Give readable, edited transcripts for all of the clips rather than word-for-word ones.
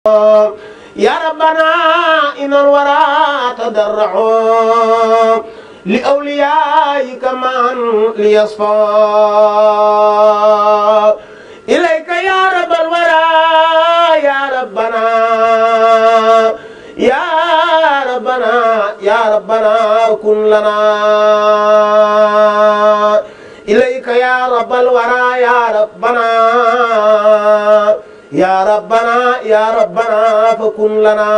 يا ربنا إن الورى تضرعوا لأوليائك من ليصفى إليك يا رب الورى يا ربنا يا ربنا يا ربنا كن لنا إليك يا رب الورى يا ربنا يا ربنا يا ربنا فكن لنا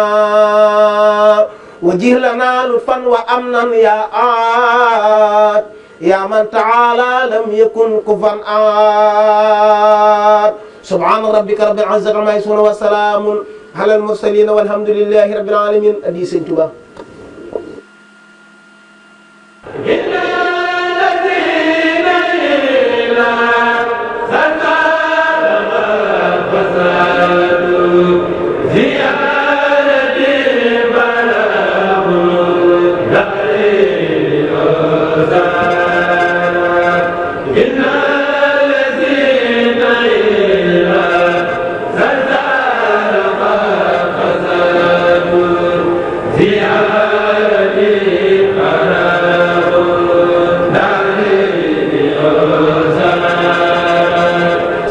وجه لنا لطفا وأمنا يا عاد يا من تعالى لم يكن كفوا أحد سبحان ربك رب العزة عما يصفون وسلام على المرسلين والحمد لله رب العالمين أدي سيدنا توبا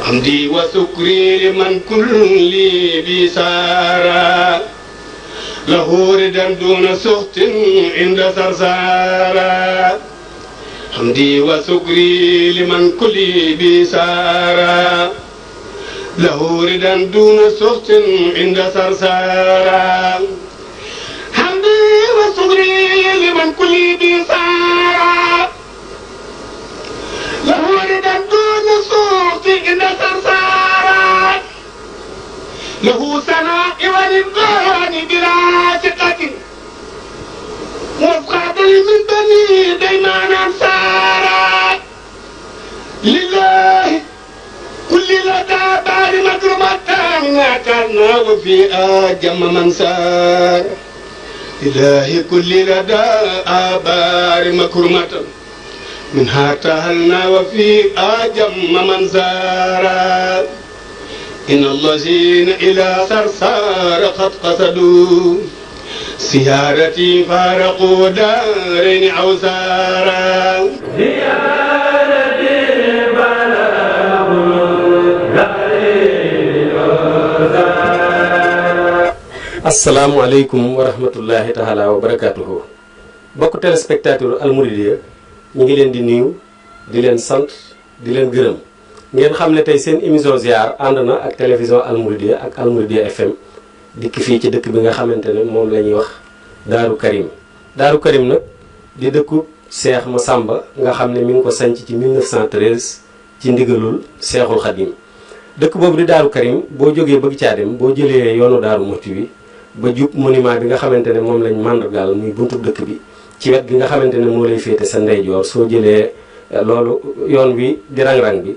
حمدي وشكري لمن كل بسارة له ردا دون سخط عند سرسارة حمدي وشكري لمن كل بسارة له ردا دون سخط عند سرسارة حمدي وشكري لمن كل بسارة له ردا دون سخط عند سرسارة له سناء وللقرآن بلا ثقة وفقات من بني ديمان أنصارا لله كل لدى بار مكرمة كان وفي أجم من سار لله كل لدى آبار مكرمة منها تهلنا وفي أجم من سار إن الذين إلى سرسار قد قصدوا سيارتي فارقوا دارين عوسارا سيارتي فارقوا دارين عوسارا. asalaamaaleykum wa rahmatullahi taala wa barakaatuhu bokk téléspectateur Almouridiyyah ñu ngi leen di nuyu di leen sant di leen gërëm ngeen xam ne tey seen émission ziar ànd na ak télévision Almouridiyyah ak Almouridiyyah FM dikk fii ci dëkk bi nga xamante ne moom la ñuy wax Daaru Karim Daaru Karim nag di dëkku Seex Masamba nga xam ne mi ngi ko sanc ci 1913 ci ndigalul Seexul Xadim dëkk boobu di Daaru Karim boo jógee bëgg caa dem boo jëlee yoonu Daaru Muxti bi ba jub monument bi nga xamante ne moom lañ màndargaal muy buntu dëkk bi ci wet gi nga xamante ne moo lay féete sa ndeyjoor soo jëlee loolu yoon wi di rang-rang bi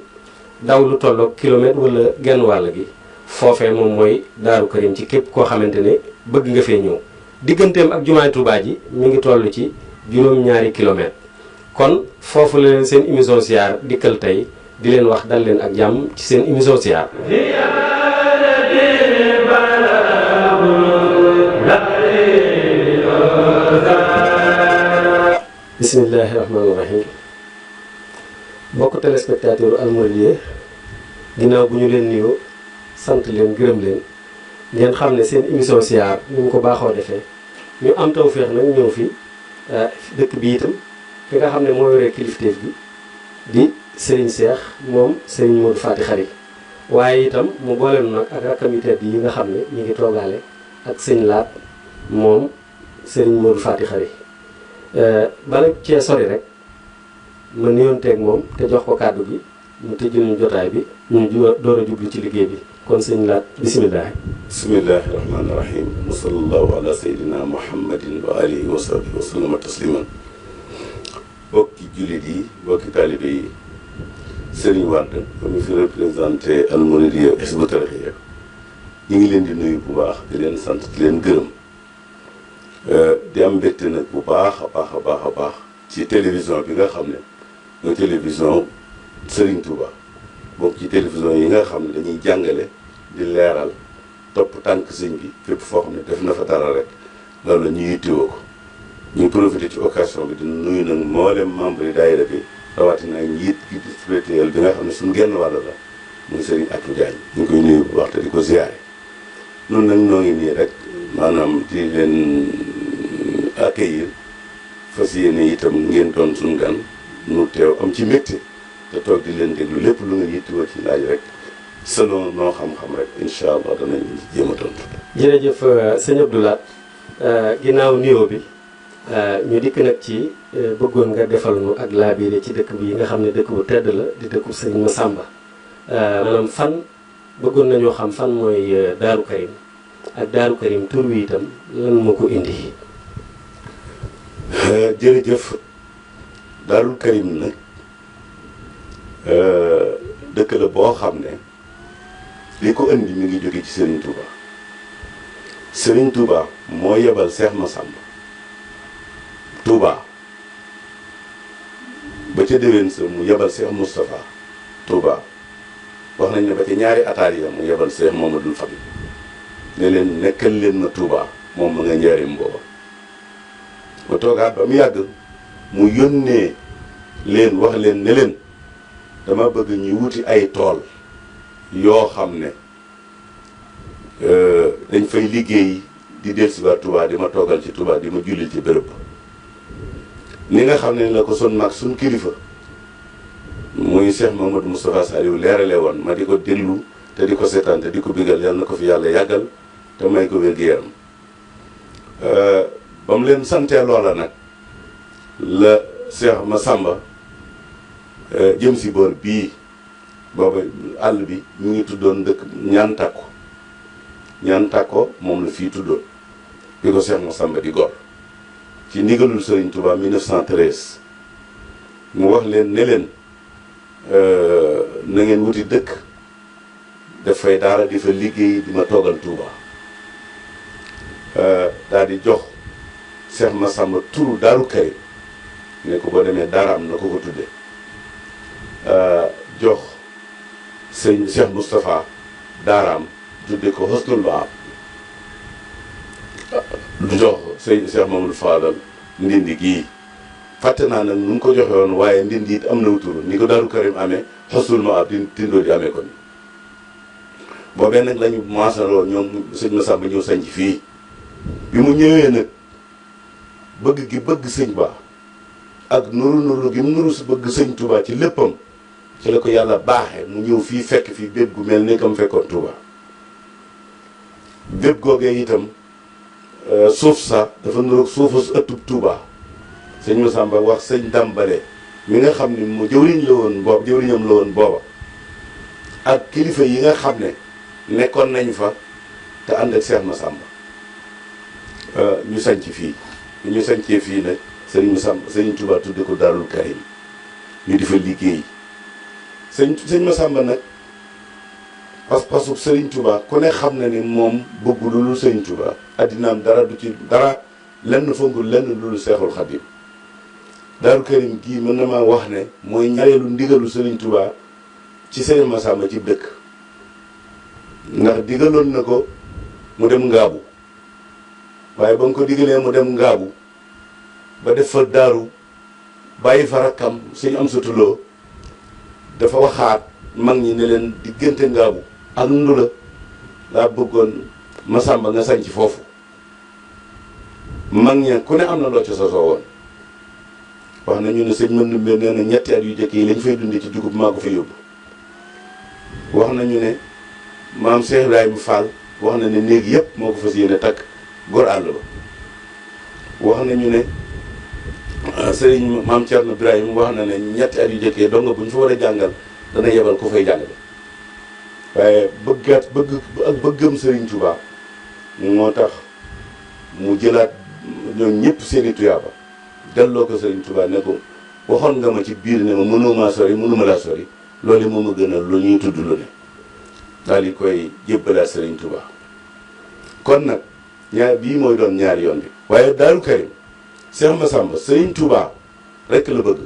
daw lu tolloog kilomètre wala genn wàll gi foofee moom mooy Daaru Karim ci képp koo xamante ne bëgg nga fee ñëw digganteem ak jumaay Tuubaa ji mi ngi toll ci juróom-ñaari kilomètre kon foofu la leen seen émission ziar dikkal tey di leen wax dal leen ak jàmm ci seen émission ziar bismillahi rahmaani rahim mbokk téléspectateur Almouridiyyah ginnaaw bu ñu leen nuyoo sant leen gërëm leen ngeen xam ne seen émission ziar ni mu ko baaxoo defee ñu am tawféex nag ñëw fi dëkk bi itam ki nga xam ne moo yoree kilifteef bi di Serigne Cheikh moom Serigne Modou Fati Khary waaye itam mu booleenu nag ak rakkam yu tedd yi nga xam ne ñu ngi toogaale ak sëñ Laat moom Serigne Modou Fati Khary bala cee sori rek ma nuyoonteeg moom te jox ko kàddu gi mu tëjul ñu jotaay bi ñu door a jublu ci liggéey bi kon sëñ Laat bisimilah. bismillahi rahmaani rahim wa sallallahu ala sayyidina muhammadin wa alihi wa sahbihi wa sallama tasliman bokki jullit yi bokki taalibe yi Serigne Wade ba mu fi représenté Almouridiyyah Hizbut Tarqiyyah ñu ngi leen di nuyu bu baax di leen sant di leen gërëm di am mbégte nag bu baax a baax a baax a baax ci télévision bi nga xam ne mooy télévision Serigne Touba bokk ci télévision yi nga xam ne dañuy jàngale di leeral topp tànk sëñ bi fépp foo xam ne def na fa dara rek loolu la ñu yittewoo ko ñu profité ci occasion bi di nuyu nag mboolem membre yi daayira bi rawatina njiit gi spirituel bi nga xam ne suñu genn wàll la muy Serigne Atou Diagne ñu ngi koy nuyu bu baax te di ko ziare noonu nag noo ngi nii rek maanaam di leen accueillir fas yéene itam ngeen doon suñu gan nu teew am ci mbégte te toog di leen déglu lépp lu nga yittewoo ci laaj rek selon noo xam-xam rek incha allah danañ jéem a tontu. jërëjëf sëñ Abdou Lahad ginnaaw nuyoo bi ñu dikk nag ci bëggoon nga defal nu ak laabiire ci dëkk bi nga xam ne dëkk bu tedd la di dëkku sëñ Massamba maanaam fan bëggoon nañoo xam fan mooy Daaru Karim ak Daaru Karim tur wi itam lan moo ko indi. jërëjëf Daaru Karim nag dëkk la boo xam ne li ko indi mi ngi jóge ci Serigne Touba Serigne Touba moo yebal Cheikh Massamba Touba ba ca déwén sa mu yebal Cheikh Moustapha Touba wax nañ ne ba ca ñaari ataar yi mu yebal Cheikh Mamadou Fadil ne leen nekkal leen ma Touba moom ma nga njaarim booba ba toogaat ba mu yàgg mu yónnee leen wax leen ne leen dama bëgg ñu wuti ay tool yoo xam ne dañ fay liggéey di dellusiwaat Touba di ma toogal ci Touba di ma jullil ci béréb ni nga xam ne la ko son mag suñ kilifa muy Cheikh Mamadou Moustapha Saliou leerale woon ma di ko déglu te di ko seetaan te di ko bigal yàlla na ko fi yàlla yàggal te may ko wér-gu-yaram ba mu leen santee loola nag la Cheikh Massamba jëm si boor bii booba àll bi ñu ngi tuddoon dëkk ñaan takko moom la fii tuddoon bi ko Cheikh Massamba di gor ci ndigalul Serigne Touba 1913 mu wax leen ne leen na ngeen wuti dëkk dafay daara di fa liggéey di ma toogal Touba daal di jox Cheikh Massamba turu Daaru Karim ne ko boo demee daara am na ko ko tudde jox sëñ Cheikh Moustapha daaraam tudde ko Husnul Maab du jox sëñ Cheikh Mamadou Fadal ndindi gii fàtte naa nag nu mu ko joxe woon waaye ndindi it am na wutur ni ko Daaru Karim amee Husnul Maab di tindoo di amee ko ni boobee nag lañu maasaloo ñoom sëñ Massamba ñëw sañc fii bi mu ñëwee nag bëgg gi bëgg sëñ Ba ak nuru gi mu nuru si bëgg sëñ Touba ci léppam ci la ko yàlla baaxee mu ñëw fii fekk fii bépp gu mel ne kam fekkoon Touba bépp googee itam suuf sa dafa nuroog suufu ëttub Touba sëñ Massamba wax sëñ Dambale mi nga xam ne mu jëwriñ la woon boobu jëwriñam la woon booba ak kilifa yi nga xam ne nekkoon nañ fa te ànd ak Cheikh Massamba ñu sañc fii ñu sañcee fii nag sëñ Massamba sëñ Touba tudde ko Daarul Karim ñu di fa liggéey sëñ Massamba nag pas-pasub Sëriñ Touba ku ne xam na ni moom bëggu lu dul Sëriñ Touba addinaam dara du ci dara lenn fonkul lenn lu dul Seexul Xadim Daaru Karim gii mën na maa wax ne mooy ñaareelu ndigalu Sëriñ Touba ci Sëriñ Massamba ci dëkk ndax digaloon na ko mu dem ngaabu waaye ba nga ko digalee mu dem ngaabu ba def fa daaru bàyyi fa rakkam sëñ Amsatu Lo dafa waxaat mag ñi ne leen diggante ngaabu ak ndula laa bëggoon Massamba nga sañc foofu mag ña ku ne am na loo ca sosoo woon wax nañu ne sëñ Mandumbe nee na ñetti at yu jëkk yi lañ fay dundee ci dugub maa ko fa yóbbu wax nañu ne maam Cheikh Ibrahima Fall wax na ne néeg yëpp moo ko fas yéene takk gor àll ba wax nañu ne sëriñ maam Thierno Ibrahima wax na ne ñetti at yu jëkkee dong bu ñu fa war a jàngal dana yebal ku fay jàngale waaye bëggam sëriñ Touba moo tax mu jëlaat ñoom ñëpp seeni tuyaaba delloo ko sëriñ Touba ne ko waxoon nga ma ci biir ne ma mënuma laa sori loolu moo ma gënal lu ñuy tudd lu ne daal di koy jébbalaat sëriñ Touba kon nag bii mooy doon ñaari yoon bi waaye Daaru Karim Cheikh Massamba sëriñ Touba rekk la bëgg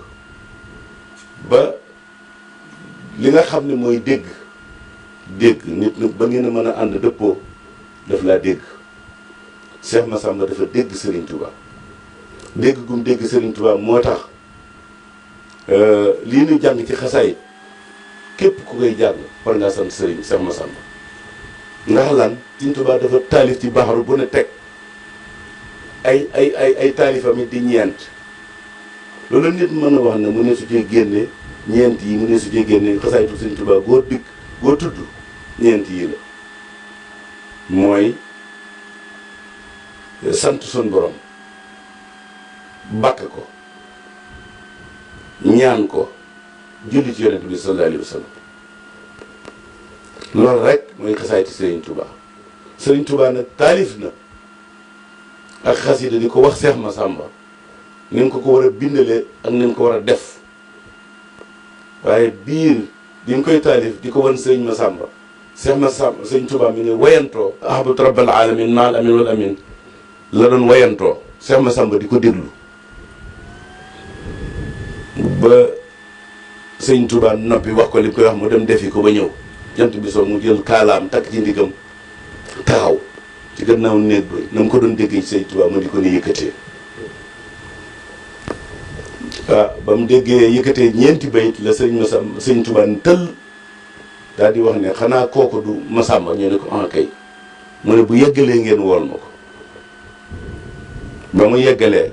ba li nga xam ne mooy dégg nit nag ba ngeen a mën a ànd dëppoo daf laa dégg Cheikh Massamba dafa dégg Serigne Touba dégg gum dégg Serigne Touba moo tax lii ñu jàng ci xasaay képp ku koy jàng war ngaa sant Serigne Cheikh Massamba ndax lan Serigne Touba dafa taalif ci baxaru bu ne teg ay taalifam it di ñeent loolu nit mën a wax ne mu ne su cee génne ñeent yi mu ne su cee génne xasaytu Serigne Touba goo dikk goo tudd ñeent yi la mooy sant sun borom bakk ko ñaan ko julli ci yonent bi sallallahu alayhi wa sallam loolu rek mooy xasayti Serigne Touba Serigne Touba nag taalif na ak xasida di ko wax Cheikh Massamba ni nga ko war a bindalee ak ni nga ko war a def waaye biir bi nga koy taalif di ko wan Serigne Massamba Cheikh Massamba Serigne Touba mi ngi wayantoo ahbatu rabbal alamin maal amin wal amin la doon wayantoo Cheikh Massamba di ko déglu ba Serigne Touba noppi wax ko li koy wax mu dem defi ko ba ñëw jant bi soo mu jël kaalaam takk ci ndigam taxaw ci gannaaw néeg ba na mu ko doon dégg ci Serigne Touba ma di ko ni yëkkatee ba mu déggee yëkkatee ñeenti bayit la Serigne Massamba Serigne Touba tëll daal di wax ne xanaa kooku du Massamba ñu ne ko en kay mu ne bu yeggalee ngeen wool ma ko ba mu yeggalee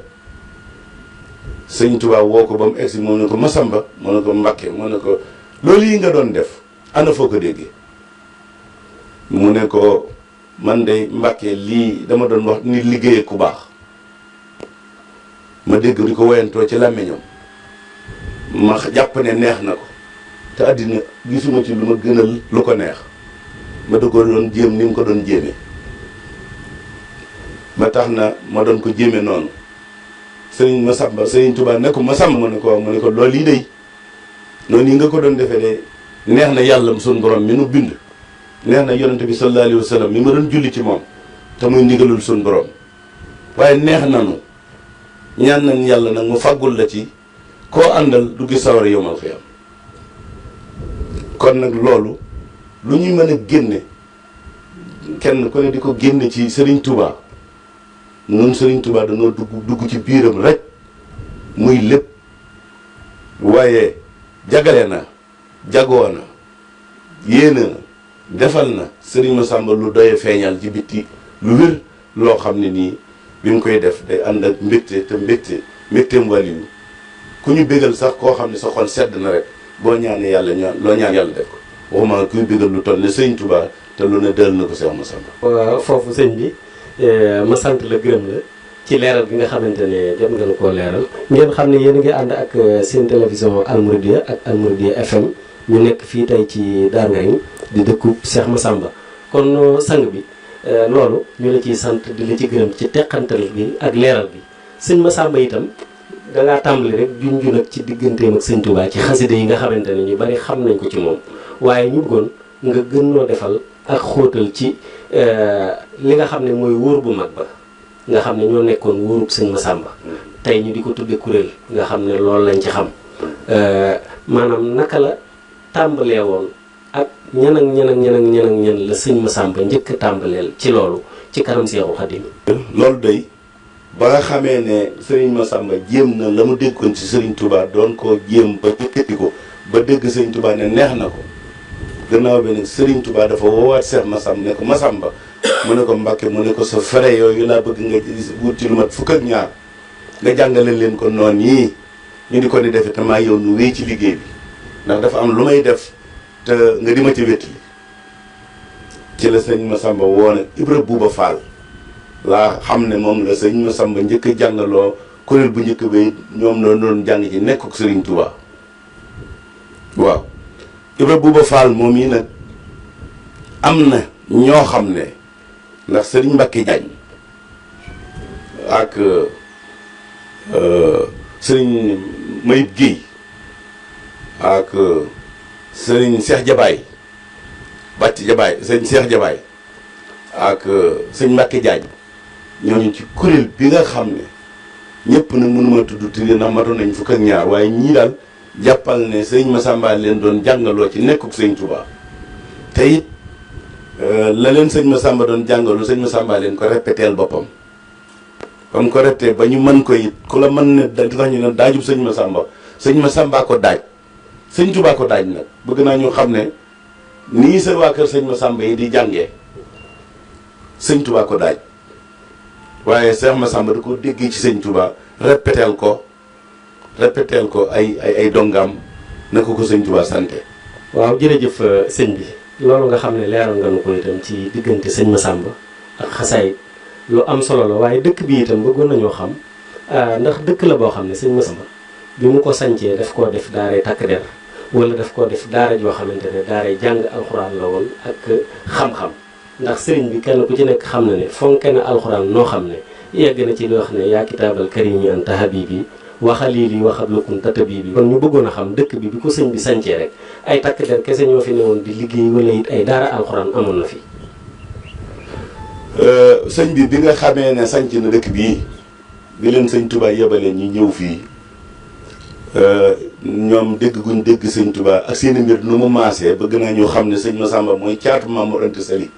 Serigne Touba woo ko ba mu egsi mu ne ko Massamba mu ne ko Mbàkke mu ne ko loolu yi nga doon def ana foo ko déggee mu ne ko man de Mbàkke lii dama doon wax ni liggéeyee ku baax ma dégg di ko woyantoo ci làmmiñam ma jàpp ne neex na ko te àddina gisuma ci lu ma gënal lu ko neex ma da ko doon jéem ni mu ko doon jéeme ba tax na ma doon ko jéeme noonu Serigne Massamba Serigne Touba ne ko Massamba mu ne ko loolu yi day noonu yi nga ko doon defee de neex na yàlla suñu borom mi nu bind neex na yonent bi sallallahu alayhi wa sallam mi ma doon julli ci moom te muy ndigalul suñu borom waaye neex nanu ñaan nañ yàlla nag mu fàggul la ci koo àndal du gis sawara yowmal xiyam kon nag loolu lu ñuy mën a génne kenn ku ne di ko génne ci Serigne Touba noonu Serigne Touba dañoo dugg ci biiram rek muy lépp waaye jagale na jagoo na yéene na defal na Serigne Massamba lu doye feeñal ci bitti lu wér loo xam ne nii bi mu koy def day ànd ak mbégte te mbégteem wàlliyu ku ñu bégal sax koo xam ne sa xol sedd na rek boo ñaanee yàlla loo ñaan yàlla def ko waxuma kuy bégal lu toll ne Serigne Touba te lu ne dël na ko Cheikh Massamba. waaw foofu sëñ bi ma sant la gërëm la ci leeral gi nga xamante ne jot ngeen koo leeral ngeen xam ne yéen a ngi ànd ak seen télévision Al Mouridiyyah ak Al Mouridiyyah FM ñu nekk fii tey ci Darou Ngagne di dëkku Cheikh Massamba kon sang bi loolu ñu la ciy sant di la ci gërëm ci teqantal gi ak leeral gi sëñ Massamba itam dangaa tàmbali rek junju nag ci digganteem ak sëñ Touba ci xasida yi nga xamante ne ñu bari xam nañ ko ci moom waaye ñu bëggoon nga gën noo defal ak xóotal ci li nga xam ne mooy wóor bu mag ba nga xam ne ñoo nekkoon wóorub sëñ Massamba tey ñu di ko tudde kuréel nga xam ne loolu lañ ci xam maanaam naka la tàmbalee woon ak ñan la sëñ Massamba njëkk a tàmbaleel ci loolu ci kanam Seexul Xadim. loolu day ba nga xamee ne Serigne Massamba jéem na la mu déggoon ci Serigne Touba doon ko jéem ba yëkkati ko ba dégg Serigne Touba ne neex na ko gannaaw bi nag Serigne Touba dafa woowaat Cheikh Massamba ne ko Massamba mu ne ko Mbàkke mu ne ko sa fere yooyu laa bëgg nga wut ci lu mat fukk ak ñaar nga jàngale leen ko noonu yii ñu di ko ni defe te maa yow nu wéy ci liggéey bi ndax dafa am lu may def te nga di ma ci wétali ci la sëñ Massamba woone Ibra Buuba Fall laa xam ne moom la sëñ Massamba njëkk a jàngaloo kuréel bu njëkk ba ñoom la doon jàng ci nekk ak Serigne Touba waaw Ibra Buuba Fall moom yi nag am na ñoo xam ne ndax Serigne Mbacke Diagne ak Serigne Mayib Guèye ak Serigne Cheikh Jabaay Bàcc Jabaay Serigne Cheikh Jabaay ak Serigne Mbacke Diagne ñooñu ci kuréel bi nga xam ne ñëpp nag mënuma tudd tiri ndax matoon nañ fukk ak ñaar waaye ñii daal jàppal ne Serigne Massamba leen doon jàngaloo ci nekkuk Serigne Touba te it la leen sëñ Massamba doon jàngalu sëñ Massamba leen ko répéteel boppam comme ko répété ba ñu mën ko it ku la mën ne da tax ñu ne daajub sëñ Massamba ko daaj sëñ Tuubaa ko daaj nag bëgg naa ñu xam ne nii sa waa kër sëñ Massamba yi di jàngee sëñ Tuubaa ko daaj waaye Cheikh Massamba da ko déggee ci sëñ Tuubaa répéteel ko ay dongam na ko sëñ Tuubaa sante waaw jërëjëf sëñ bi loolu nga xam ne leeral nga nu ko itam ci diggante sëñ Massamba ak xasaay lu am solo la waaye dëkk bi itam bëggoon nañoo xam ndax dëkk la boo xam ne sëñ Massamba bi mu ko sancee daf koo def daaray takk der wala daf koo def daara joo xamante ne daaray jàng alxuraan la woon ak xam-xam ndax sëriñ bi kenn ku ci nekk xam na ne fonke na alxuraan noo xam ne yegg na ci li wax ne yaa kitaabal karimi anta habibi waxalili waxablukun tatabibi kon ñu bëggoon a xam dëkk bi ko sëñ bi sancee rek ay takk der kese ñoo fi newoon di liggéey wala it ay daara alxuraan amoon na fi. sëñ bi nga xamee ne sanc na dëkk bii bi leen sëñ Touba yebalee ñu ñëw fii ñoom dégg guñ dégg sëñ Touba ak seen mbir nu mu maasee bëgg naa ñu xam ne sëñ Massamba mooy caatu Maam Mor Anta Sali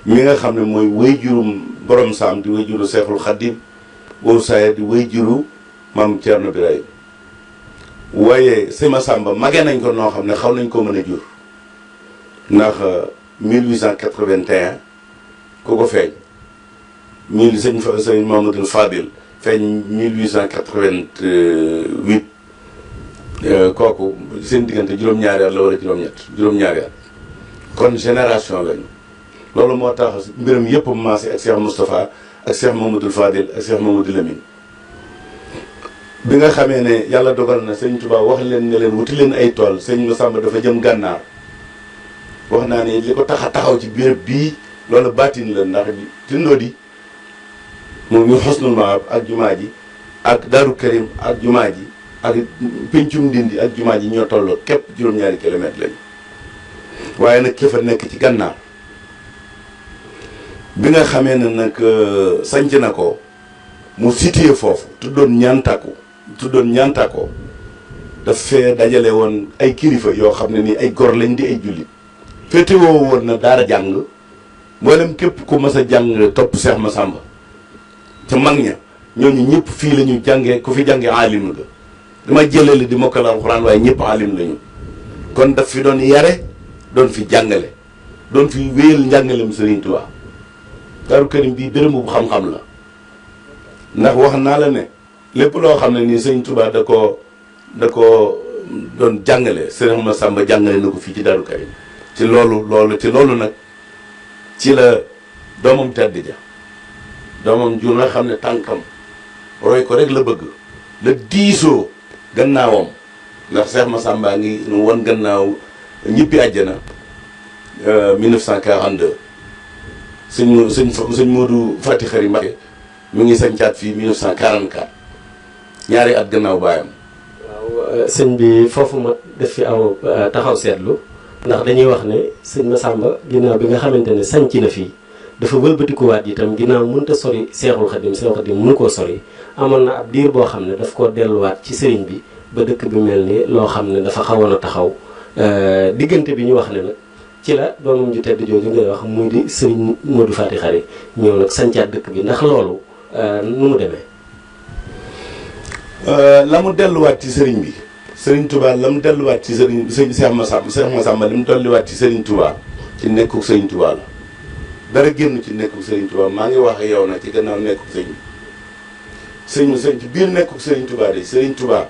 mi nga xam ne mooy wayjurum borom saam di wayjuru Seexul Xaddim boobu saaya di wayjuru maam Thierno Birahim waaye sëñ Massamba magee nañ ko noo xam ne xaw nañ ko mën a jur ndax 1881 ku ko feeñ sëñ Mamadou Fadil feeñ 1888 kooku seen diggante juróom-ñaari at la wala juróom-ñaari at kon génération lañu loolu moo tax mbiram yëpp maase ak Cheikh Moustapha ak Cheikh Mamadou Fadil ak Cheikh Mamadou Lamine bi nga xamee ne yàlla dogal na sëñ Touba wax leen ne leen wuti leen ay tool sëñ Massamba dafa jëm gànnaar wax naa ne li ko tax a taxaw ci béréb bii loolu baatin la ndax tindoo di moom ñu Xusnul Maab ak jumaa ji ak Daaru Karim ak jumaa ji ak Pencum Ndindi ak jumaa ji ñoo tolloo képp juróom-ñaari kilomètres lañu waaye nag ki fa nekk ci gànnaar bi nga xamee ne nag sanc na ko mu situé foofu tuddoon ñaantakoo daf fee dajale woon ay kilifa yoo xam ne nii ay gor lañ di ay jullit féetewoo woon na daara jàng mboolem képp ku mas a jàng topp Cheikh Massamba ca mag ña ñooñu ñëpp fii la ñu jàngee ku fi jàngee aalim nga dama jëlale di mokkal alxuraan waaye ñëpp aalim lañu kon daf fi doon yare doon fi jàngale doon fi wéyal njàngalem Serigne Touba Daaru Karim bii bërëmu bu xam-xam la ndax wax naa la ne lépp loo xam ne nii Serigne Touba da ko doon jàngale Serigne Massamba jàngale na ko fii ci Daaru Karim ci loolu nag ci la doomam tedd ja doomam ju nga xam ne tànkam roy ko rek la bëgg la diisoo gannaawam ndax Cheikh Massamba ngi nu won gannaaw ñibbi àjjana 1942 sëñ Modou Fati Xari Mbacké mi ngi sañcaat fii 1944 ñaari at gannaaw baayam. waaw sëñ bi foofu ma def fi aw taxaw seetlu ndax dañuy wax ne sëñ Massamba ginnaaw bi nga xamante ne sañc na fii dafa wëlbatikuwaat itam ginnaaw mënut a sori Seexul Xadim mënu koo sori amoon na ab diir boo xam ne daf koo delluwaat ci sëriñ bi ba dëkk bi mel ni loo xam ne dafa xawoon a taxaw diggante bi ñu wax ne nag ci la doomam ju tedd jooju ngay wax muy di sëriñ Modou Fati Xari ñëw nag sañcaat dëkk bi ndax loolu nu mu demee. la mu delluwaat ci sëriñ bi sëriñ Touba la mu delluwaat ci sëriñ Cheikh Massamba li mu delluwaat ci sëriñ Touba ci nekkuk sëriñ Touba la dara génn ci nekkuk sëriñ Touba maa ngi wax yow nag ci gannaaw nekkuk sëriñ ci biir nekkuk sëriñ Touba de sëriñ Touba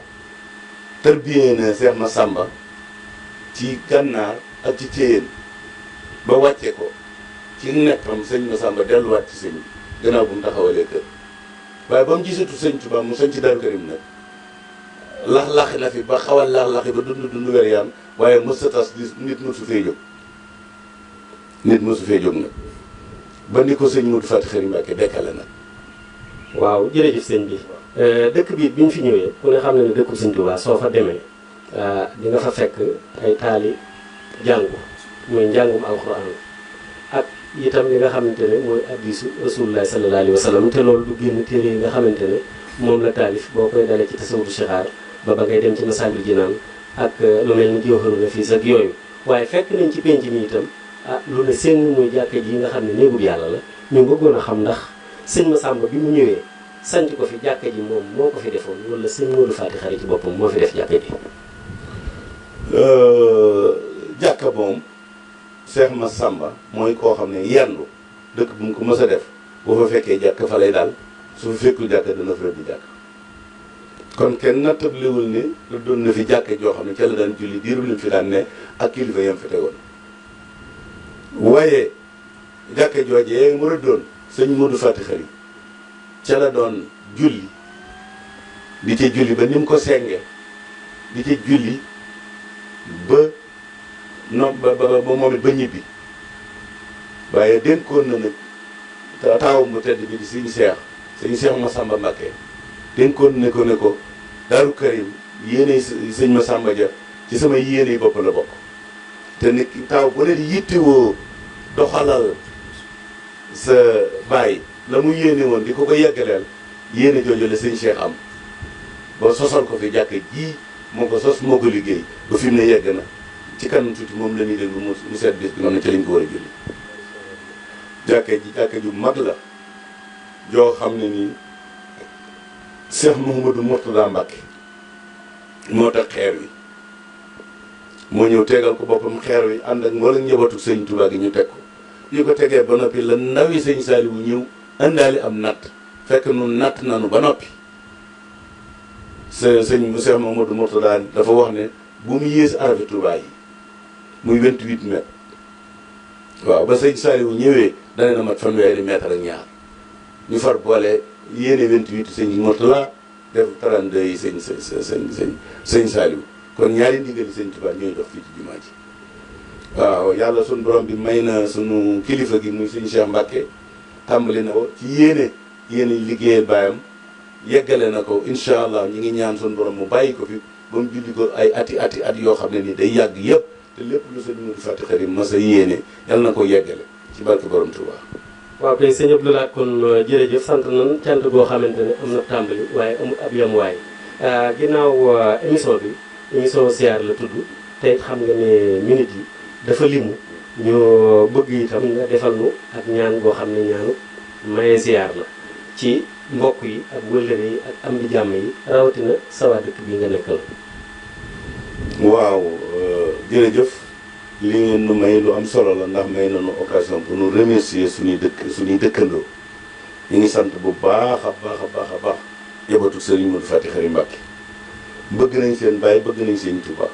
tarbiyee na Cheikh Massamba ci gànnaar ak ci Thiéyène ba wàcce ko ci nekkam sëñ Massamba delluwaat ci sëñ bi gannaaw bu mu taxawalee kër waaye ba mu gisatu sëñ Touba mu sañ ci Daaru Karim nag lax-laxi na fi ba xawal lax-laxi ba dund wer yaan waaye mës sa tas nit mësu fee jóg nag ba ni ko sëñ Modou Fati Xari Mbacké dekkale nag. waaw jërëjëf sëñ bi dëkk bi ñu fi ñëwee ku ne xam ne ne dëkku sëñ Touba soo fa demee di nga fa fekk ay taali jàngu mooy njàngum alxuraan ak itam li nga xamante ne mooy hadiisu Rasulullah sallallahu alayhi wa sallam te loolu du génn téere yi nga xamante ne moom la taalif boo koy dalee ci tasawudu sixaar ba ngay dem ci Masaalikul Jinaan ak lu mel ni Jawharun Nafiis ak yooyu waaye fekk nañ ci penc mi itam lu ne seen muy jàkka ji nga xam ne néegub yàlla la ñu bëggoon a xam ndax sëñ Massamba bi mu ñëwee sanc ko fi jàkka ji moom moo ko fi defoon wala sëñ Modou Fati Xari ci boppam moo fi def jàkka ji. jàkka moom Cheikh Massamba mooy koo xam ne yendu dëkk bu mu ko mës a def boo fa fekkee jàkka fa lay daal su fa fekkul jàkka dana fa di jàkka kon kenn nattablewul ni lu doon na fi jàkka joo xam ne ca la daan julli diiru lim fi daan ne ak kilifa yam fi tegoon waaye jàkka joojee mu rëddoon sëñ Modou Fati Xari ca la doon julli di ca julli ba ni mu ko senge di ca julli ba moom it ba ñibbi waaye dénkoon na nag taawam bu tedd bi di sëñ Cheikh Massamba Mbacké dénkoon ne ko Daaru Karim yéene sëñ Massamba ja ci sama yéene yi bopp la bokk te nit taaw bu leen yittewoo doxalal sa baay la mu yéene woon di ko yeggaleel yéene jooju la sëñ Cheikh am ba sosal ko fi jàkk ji moo ko sos moo ko liggéey ba fi mu ne yegg na ci kanam tuuti moom la ñuy déglu mu seet bis bi nga xam ne ci lañ ko war a julli jàkka ju mag la joo xam ne nii Cheikh Mouhamadou Mourtada Mbacké moo tax xeer wi moo ñëw tegal ko boppam xeer wi ànd ak wala njabootu sëñ Touba gi ñu teg ko ñu ko tegee ba noppi la ndawi sëñ Saliou ñëw indaali am natt fekk nun natt nanu ba noppi sëñ Cheikh Mouhamadou Mourtada dafa wax ne bu mu yées arafi Touba yi muy 28 mètres waaw ba sëñ Saliou ñëwee dana na mat fanweeri mètre ak ñaar ñu far boole yéene 28 sëñ Mourtada def 32 yi sëñ Saliou kon ñaari ndigali sëñ Touba ñooy dox fii ci jumaa ji waaw yàlla sunu borom bi may na sunu kilifa gi muy sëñ Cheikh Mbacké tàmbali na ko ci yéene liggéeyal baayam yeggale na ko incha allah ñi ngi ñaan sunu borom mu bàyyi ko fi ba mu julli ko ay ati at yoo xam ne nii day yàgg yëpp te lépp lu sëñ Modou Fati Xari mas a yéene yàlla na ko yeggale ci barke borom Touba. waaw kay sëñ Abdou Lahad kon jërëjëf sant nañ cant goo xamante ne am na tàmbali waaye amul ab yamuwaay ginnaaw émission siyaar la tudd te xam nga ne minute yi dafa limu ñu bëgg itam nga defal nu ak ñaan goo xam ne ñaanu maye siyaar la ci mbokk yi ak wëllëre yi ak am di jàmm yi rawatina sawaa dëkk bi nga nekkal. waaw jërëjëf li ngeen nu may lu am solo la ndax may nañu occasion pour nous remercier suñuy dëkkandoo ñu ngi sant bu baax a baax yabatu Serigne Modou Fati Xari Mbacké bëgg nañ seen baay bëgg nañ seen Touba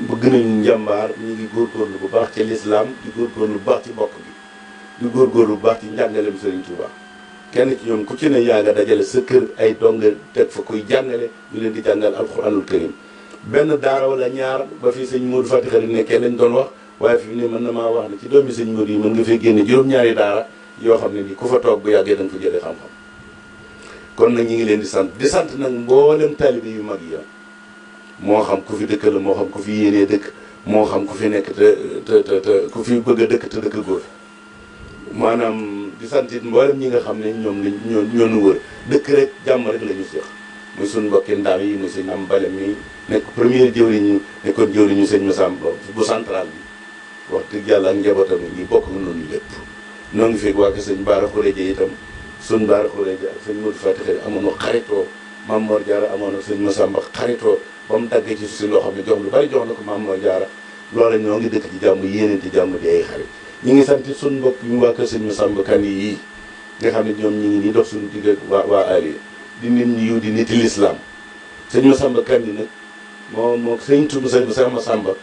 bëgg nañ njàmbaar ñu ngi góorgóorlu bu baax ci lislaam di góorgóorlu bu baax ci bokk gi di góorgóorlu bu baax ci njàngaleem Serigne Touba kenn ci ñoom ku ci ne yaa nga dajale sa kër ay donga teg fa koy jàngale ñu leen di jàngal alxuraanul karim benn daara wala ñaar ba fi sëñ Modou Fati Xari nekkee lañ doon wax waaye fi ne mën na maa wax ne ci doomi sëñ Modou yi mën nga fee génne juróom-ñaari daara yoo xam ne ni ku fa toog bu yàggee da nga fa jëlee xam-xam kon nag ñi ngi leen di sant nag mboolem taalibe yu mag yi moo xam ku fi dëkk la moo xam ku fi yéenee dëkk moo xam ku fi nekk te ku fi bëgg a dëkk te dëkk góor maanaam di sant it mboolem ñi nga xam ne ñoo nu wër dëkk rek jàmm rek la ñu seex muy suñ mbokki ndaw yi muy sëñ am bale mi nekk première jëwriñu nekkoon jëwriñu sëñ Massamba bu central bi wax dëgg yàlla ak njabootam ñi bokk nga noonu lépp noo ngi fekk waa ko sëñ Baara Xureje itam suñ Baara Xureje ak sëñ Modou Fati Xari amoon na xaritoo Mame Mor Diarra amoon na sëñ Massamba xaritoo ba mu daggee ci si loo xam ne jox lu bari jox na ko Mame Mor Diarra loola ñoo ngi dëkk ci jàmm yéeneenti jàmm di ay xarit ñi ngi sant suñ mbokk yu waa kër sëñ Massamba Kanni yii nga xam ne ñoom ñi ngi nii dox suñu digg ak waa Aliou di nit ñi yiw di niti lislaam sëñ Massamba Kanni nag moo sëñ Touba sëñ Massamba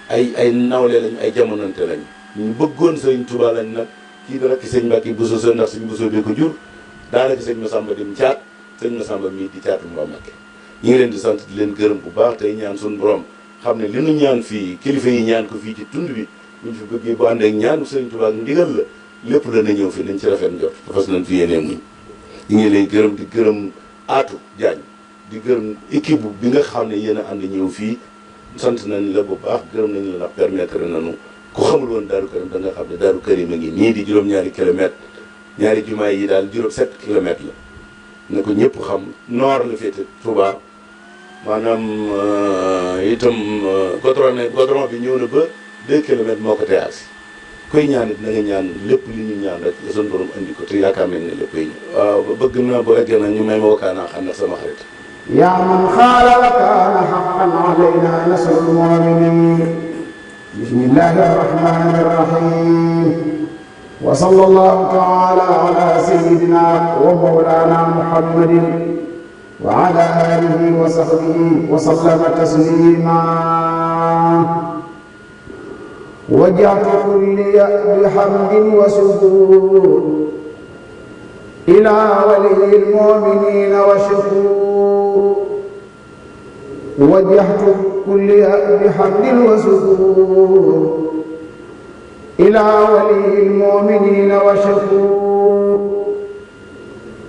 ay nawle lañu ay jamonante lañu ñu bëggoon sëñ Touba lañ nag kii di rakki sëñ Mbàkke Bousso sa ndax sëñ Bousso bi ko jur daanaka sëñ Massamba dim caat sëñ Massamba mii di caatu Mbaa Mbàkke ñu ngi leen di sant di leen gërëm bu baax tey ñaan suñu borom xam ne li nu ñaan fii kilifa yi ñaan ko fii ci tund bi buñ fi bëggee bu ànd ak ñaanu sëñ Touba ak ndigal la lépp dana ñëw fi nañ ci rafet njort fas nañ fi yéenee muñ ñu ngi leen gërëm di gërëm Atou Diagne di gërëm équipe bi nga xam ne yéen a ànd ñëw fii sant nañ la bu baax gërëm nañ la ndax permettre nañu ku xamul woon Daaru Karim da nga xam ne Daaru Karim a ngi nii di juróom-ñaari kilomètres ñaari jumaa yi daal 7 kilomètres la na ko ñëpp xam nord la féete Touba maanaam itam goudron bi ñëw na ba 2 kilomètres moo ko teyaat si koy ñaan it na nga ñaan lépp li ñu ñaan rek suñu borom andi ko te yaakaar nañ ne léppay ñëw. waaw bëgg naa bu eggee nag ñu may ma wakkaanaa xam ne sama xarit. yaa man xaala wa kaana haqqan alayna nasrul mu'minin. bismillahi rahmani rahim. wa sallallahu ta'ala ala sayyidina wa mawlana muhammadin wa ala alihi wa sahbihi wa sallama taslima. وجعت كلي بحمد وسكون إلى ولي المؤمنين وشكور. وجهت كلي بحمد وسكون إلى ولي المؤمنين وشكور.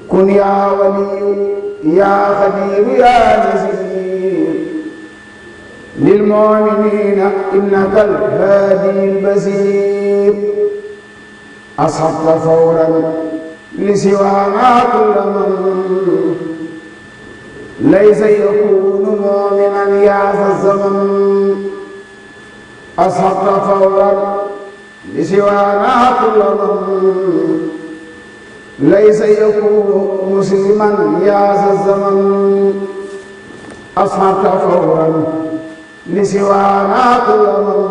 كن يا ولي يا خبير يا نزير للمؤمنين إنك الهادي البصير. أصبت فورا لسوانا كل من ليس يكون مؤمنا يا ذا الزمن. أصبت فورا لسوانا كل من ليس يكون مسلما يا ذا الزمن. أصبت فورا لسوانا كل من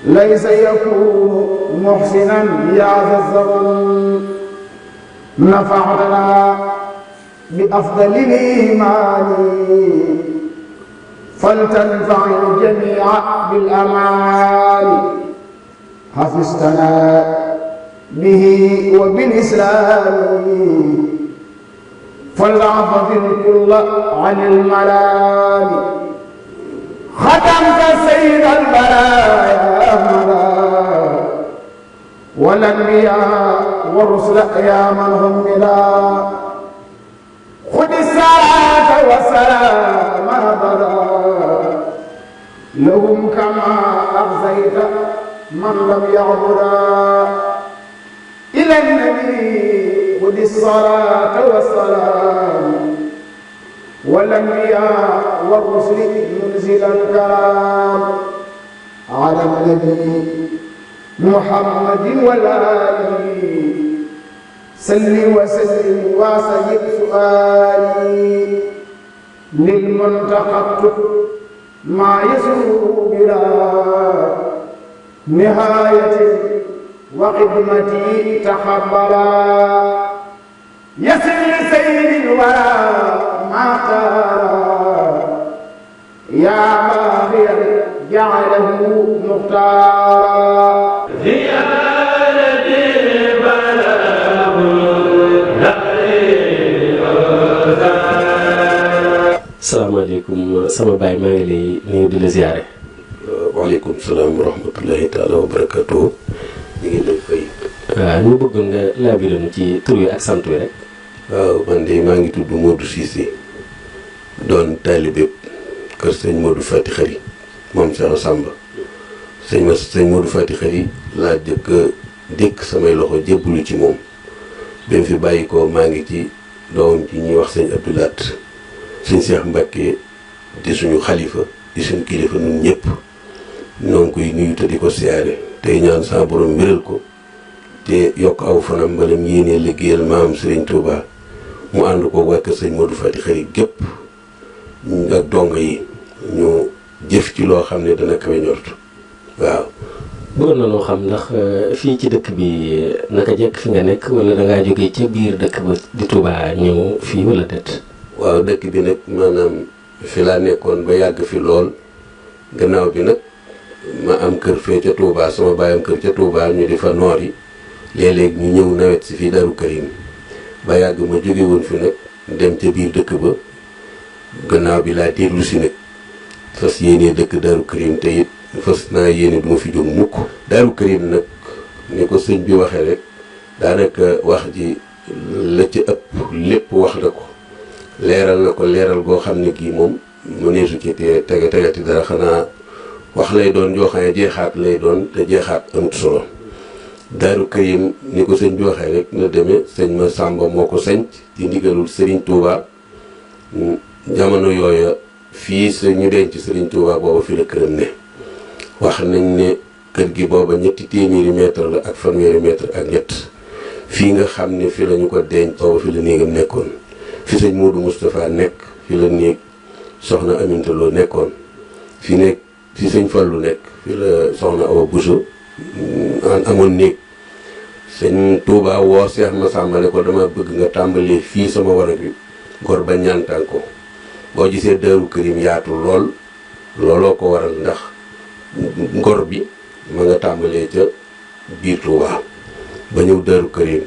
ليس يكون محسنا يا ذا الزمن. نفعتنا بأفضل الإيمان فلتنفع الجميع بالأمان. حفظتنا به وبالإسلام فليعفظ الكل عن الملام. ختمت سيد البرايا أحمدا والأنبياء والرسل يا من هم بلا. خذ الصلاة والسلام أبدا لهم كما أغزيت من لم يعبدا. إلى النبي خذ الصلاة والسلام والأنبياء والرسل منزل الكلام. على النبي محمد والآل سل وسلم وسجد سؤالي. للمنتقى ما يسوء بلا نهاية وخدمتي تقبلا. يسر لسيد الورى ما قال يا باغيا جعله مختارا. زيارتي بلغ salaamaaleykum sama baay maa ngi lay nuyu di la ziare. waaleykum salaam wa rahmatullahi taala wa barakatuh. ñu ngi lay fay. waaw ñu bëggoon nga laabiranu ci tur wi ak sant wi rek. waaw man de maa ngi tudd Modou Cissé doon taalibe kër sëñ Modou Fati Xari moom Cheikh Samba. sëñ Modou Fati Xari laa jëkk dékk samay loxo jébbalu ci moom. bi mu fi bàyyi ko maa ngi ci doomam ci ñuy wax sëñ Abdoulaat. sëñ Cheikh Mbacke di suñu xalifa di suñu kilifa ñun ñëpp ñoo ngi koy nuyu te di ko siyaare tey ñaan sa borom wéral ko te yokk aw fanam mbalam yéenee liggéeyal maam Serigne Touba mu ànd ko waa kër sëñ Modou Fati Xari gépp ak dongo yi ñu jëf ci loo xam ne dana kawe njort waaw. bëggoon na noo xam ndax fii ci dëkk bi naka jekk fi nga nekk wala dangaa jógee ca biir dëkk ba di Touba ñëw fii wala déet. waaw dëkk bi nag maanaam fi laa nekkoon ba yàgg fi lool gannaaw bi nag ma am kër fee ca Touba sama baay am kër ca Touba ñu di fa noor yi léeg-léeg ñu ñëw nawet si fii Daaru Karim ba yàgg ma jóge woon fi nag dem ca biir dëkk ba gannaaw bi laa dellu si nag fas yéenee dëkk Daaru Karim te it fas naa yéene du ma fi jóg mukk. Daaru Karim nag ni ko sëñ bi waxee rek daanaka wax ji la ci ëpp lépp wax na ko leeral na ko leeral goo xam ne kii moom mu neesu ci te tegati dara xanaa wax lay doon joo xam ne jeexaat lay doon te jeexaat amut solo. Daaru Karim ni ko sëñ bi waxee rek na demee sëñ ma Sàmba moo ko sanc ci ndigalul Serigne Touba jamono yooya fii ñu denc Serigne Touba booba fi la këram ne wax nañ ne kër gi booba 300 mètre la ak fanweeri mètre ak ñett fii nga xam ne fi lañu ko denc booba fi la néegam nekkoon fi sëñ Modou Moustapha nekk fi la néeg soxna Aminta Lo nekkoon fi nekk fi sëñ Fallou nekk fi la soxna Awa Bousso amoon néeg sëñ Touba woo Cheikh Massamba ne ko dama bëgg nga tàmbalee fii sama warag bi gor ba ñaantaan ko boo gisee Daaru Karim yaatu lool looloo ko waral ndax ngor bi ma nga tàmbalee ca biir Touba ba ñëw Daaru Karim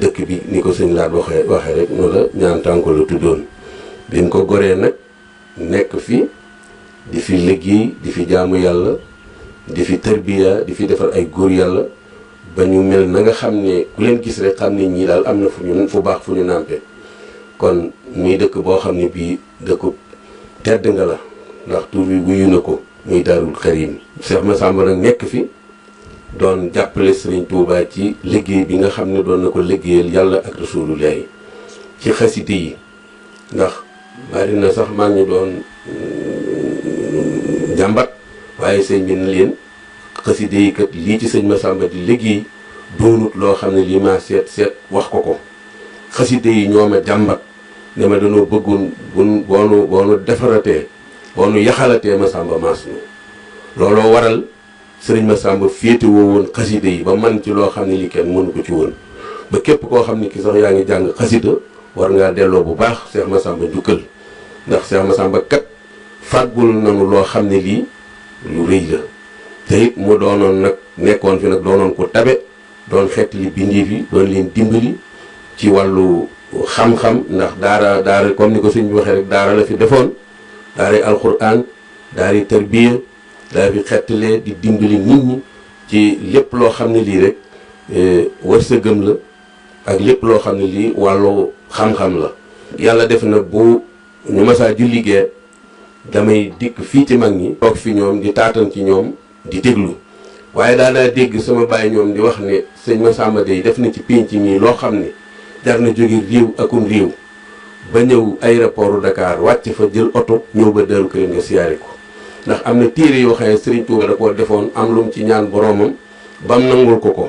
dëkk bi ni ko sëñ Laat waxee rek noonu la ñaantaan ko la tuddoon bi mu ko goree nag nekk fi di fi liggéey di fi jaamu yàlla di fi tarbiya di fi defar ay góor yàlla ba ñu mel na nga xam ne ku leen gis rek xam ne ñii daal am na fu baax fu ñu nàmpe kon muy dëkk boo xam ne bii dëkku tedd nga la ndax tur bi wuyu na ko muy Daarul Karim Cheikh Massamba nag nekk fi doon jàppale Serigne Touba ci liggéey bi nga xam ne doon na ko liggéeyal yàlla ak Rasulullahi ci xaside yi ndax bari na sax maa ngi doon jàmbat waaye sëñ bi na leen xaside yi kat lii ci sëñ Massamba di liggéey doonut loo xam ne lii maa seet wax ko xaside yi ñoo ma jàmbat ne ma dañoo bëggoon boonu defaratee boonu yaxalatee Massamba maas ñu looloo waral sëriñ Massamba féete woo woon xaside yi ba man ci loo xam ne li kenn mënu ko ci woon ba képp koo xam ne ki sax yaa ngi jàng xasida war ngaa delloo bu baax Cheikh Massamba njukkal ndax Cheikh Massamba kat fàggul nanu loo xam ne lii lu rëy la te it mu doonoon nag nekkoon fi nag doonoon ko tabe doon xeetli bindiif yi doon leen dimbali ci wàllu xam-xam ndax daara comme ni ko sëñ bi waxee rek daara la fi defoon daaray alxuraan daaray tarbiya daa fi xettalee di dimbali nit ñi ci lépp loo xam ne lii rek wërsëgam la ak lépp loo xam ne lii wàllu xam-xam la yàlla def na bu ñu masaa julli gee damay dikk fii ci mag ñi toog fi ñoom di taatan ci ñoom di déglu waaye daa dégg sama baay ñoom di wax ne sëñ Massamba day def na ci pénc mi loo xam ne jar na jóge réew akum réew ba ñëw aéroport Dakar wàcc fa jël oto ñëw ba Daaru Karim nga siyaare ko ndax am na téere yoo xam ne Serigne Touba da koo defoon am lu mu ci ñaan boromam bam nangul ko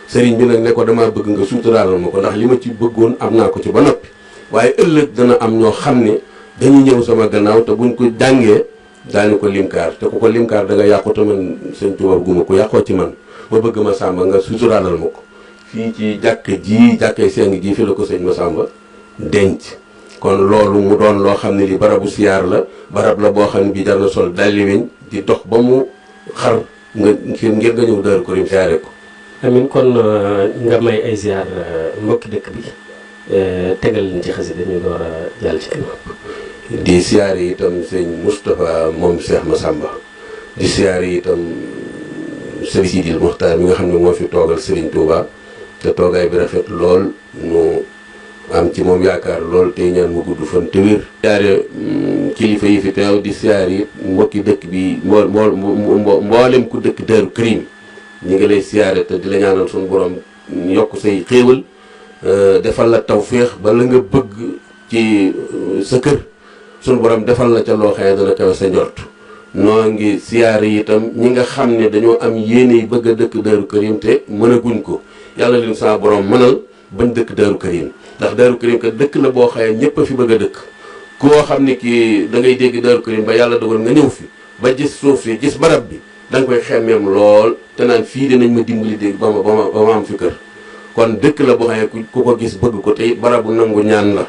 Serigne bi nag ne ko damaa bëgg nga suuturaalal ma ko ndax li ma ci bëggoon am naa ko ci ba noppi waaye ëllëg dana am ñoo xam ne dañu ñëw sama gannaaw te buñ ko jàngee daañu ko limkaar te ku ko limkaar da nga yàqu te man Serigne Touba guma ko yàqoo ci man ma bëgg Massamba nga suuturaalal ma ko fii ci jàkkee seng ji fi la ko sëñ Massamba denc kon loolu mu doon loo xam ne li barabu siyaar la barab la boo xam ne bii jar na sol dalli weñ di dox ba mu xar ngir nga ñëw Daaru Karim siyaare ko. amin kon nga may ay ziar mbokki dëkk bi tegal leen ci xasida ñu door a jàll ci kanam. di siyaare itam sëñ Moustapha moom Cheikh Massamba di siyaare itam Serigne Sidil Mokhtar mi nga xam ne moo fi toogal Serigne Touba te toogaay bi rafet lool nu am ci moom yaakaar lool tey ñaan mu gudd fan te wér. siyaare kilifa yi fi teew di siyaare it mbokki dëkk bi mboolem ku dëkk Daaru Karim ñi ngi lay siyaare te di la ñaanal suñu borom yokk say xéewal defal la tawféex ba la nga bëgg ci sa kër suñu borom defal la ca loo xam ne dana kawe sa njort noo ngi siyaare itam ñi nga xam ne dañoo am yéene yi bëgg a dëkk Daaru Karim te mënaguñ ko yàlla leen sa borom mënal bañ dëkk Daaru Karim ndax Daaru Karim kat dëkk la boo xaye ñëpp a fi bëgg a dëkk koo xam ne kii da ngay dégg Daaru Karim ba yàlla dogal nga ñëw fi ba gis suuf si gis barab bi da nga koy xemmeem lool te naan fii dinañ ma dimbali dégg ba ma am fi kër kon dëkk la boo xaye ku ko gis bëgg ko tey barabu nangu ñaan la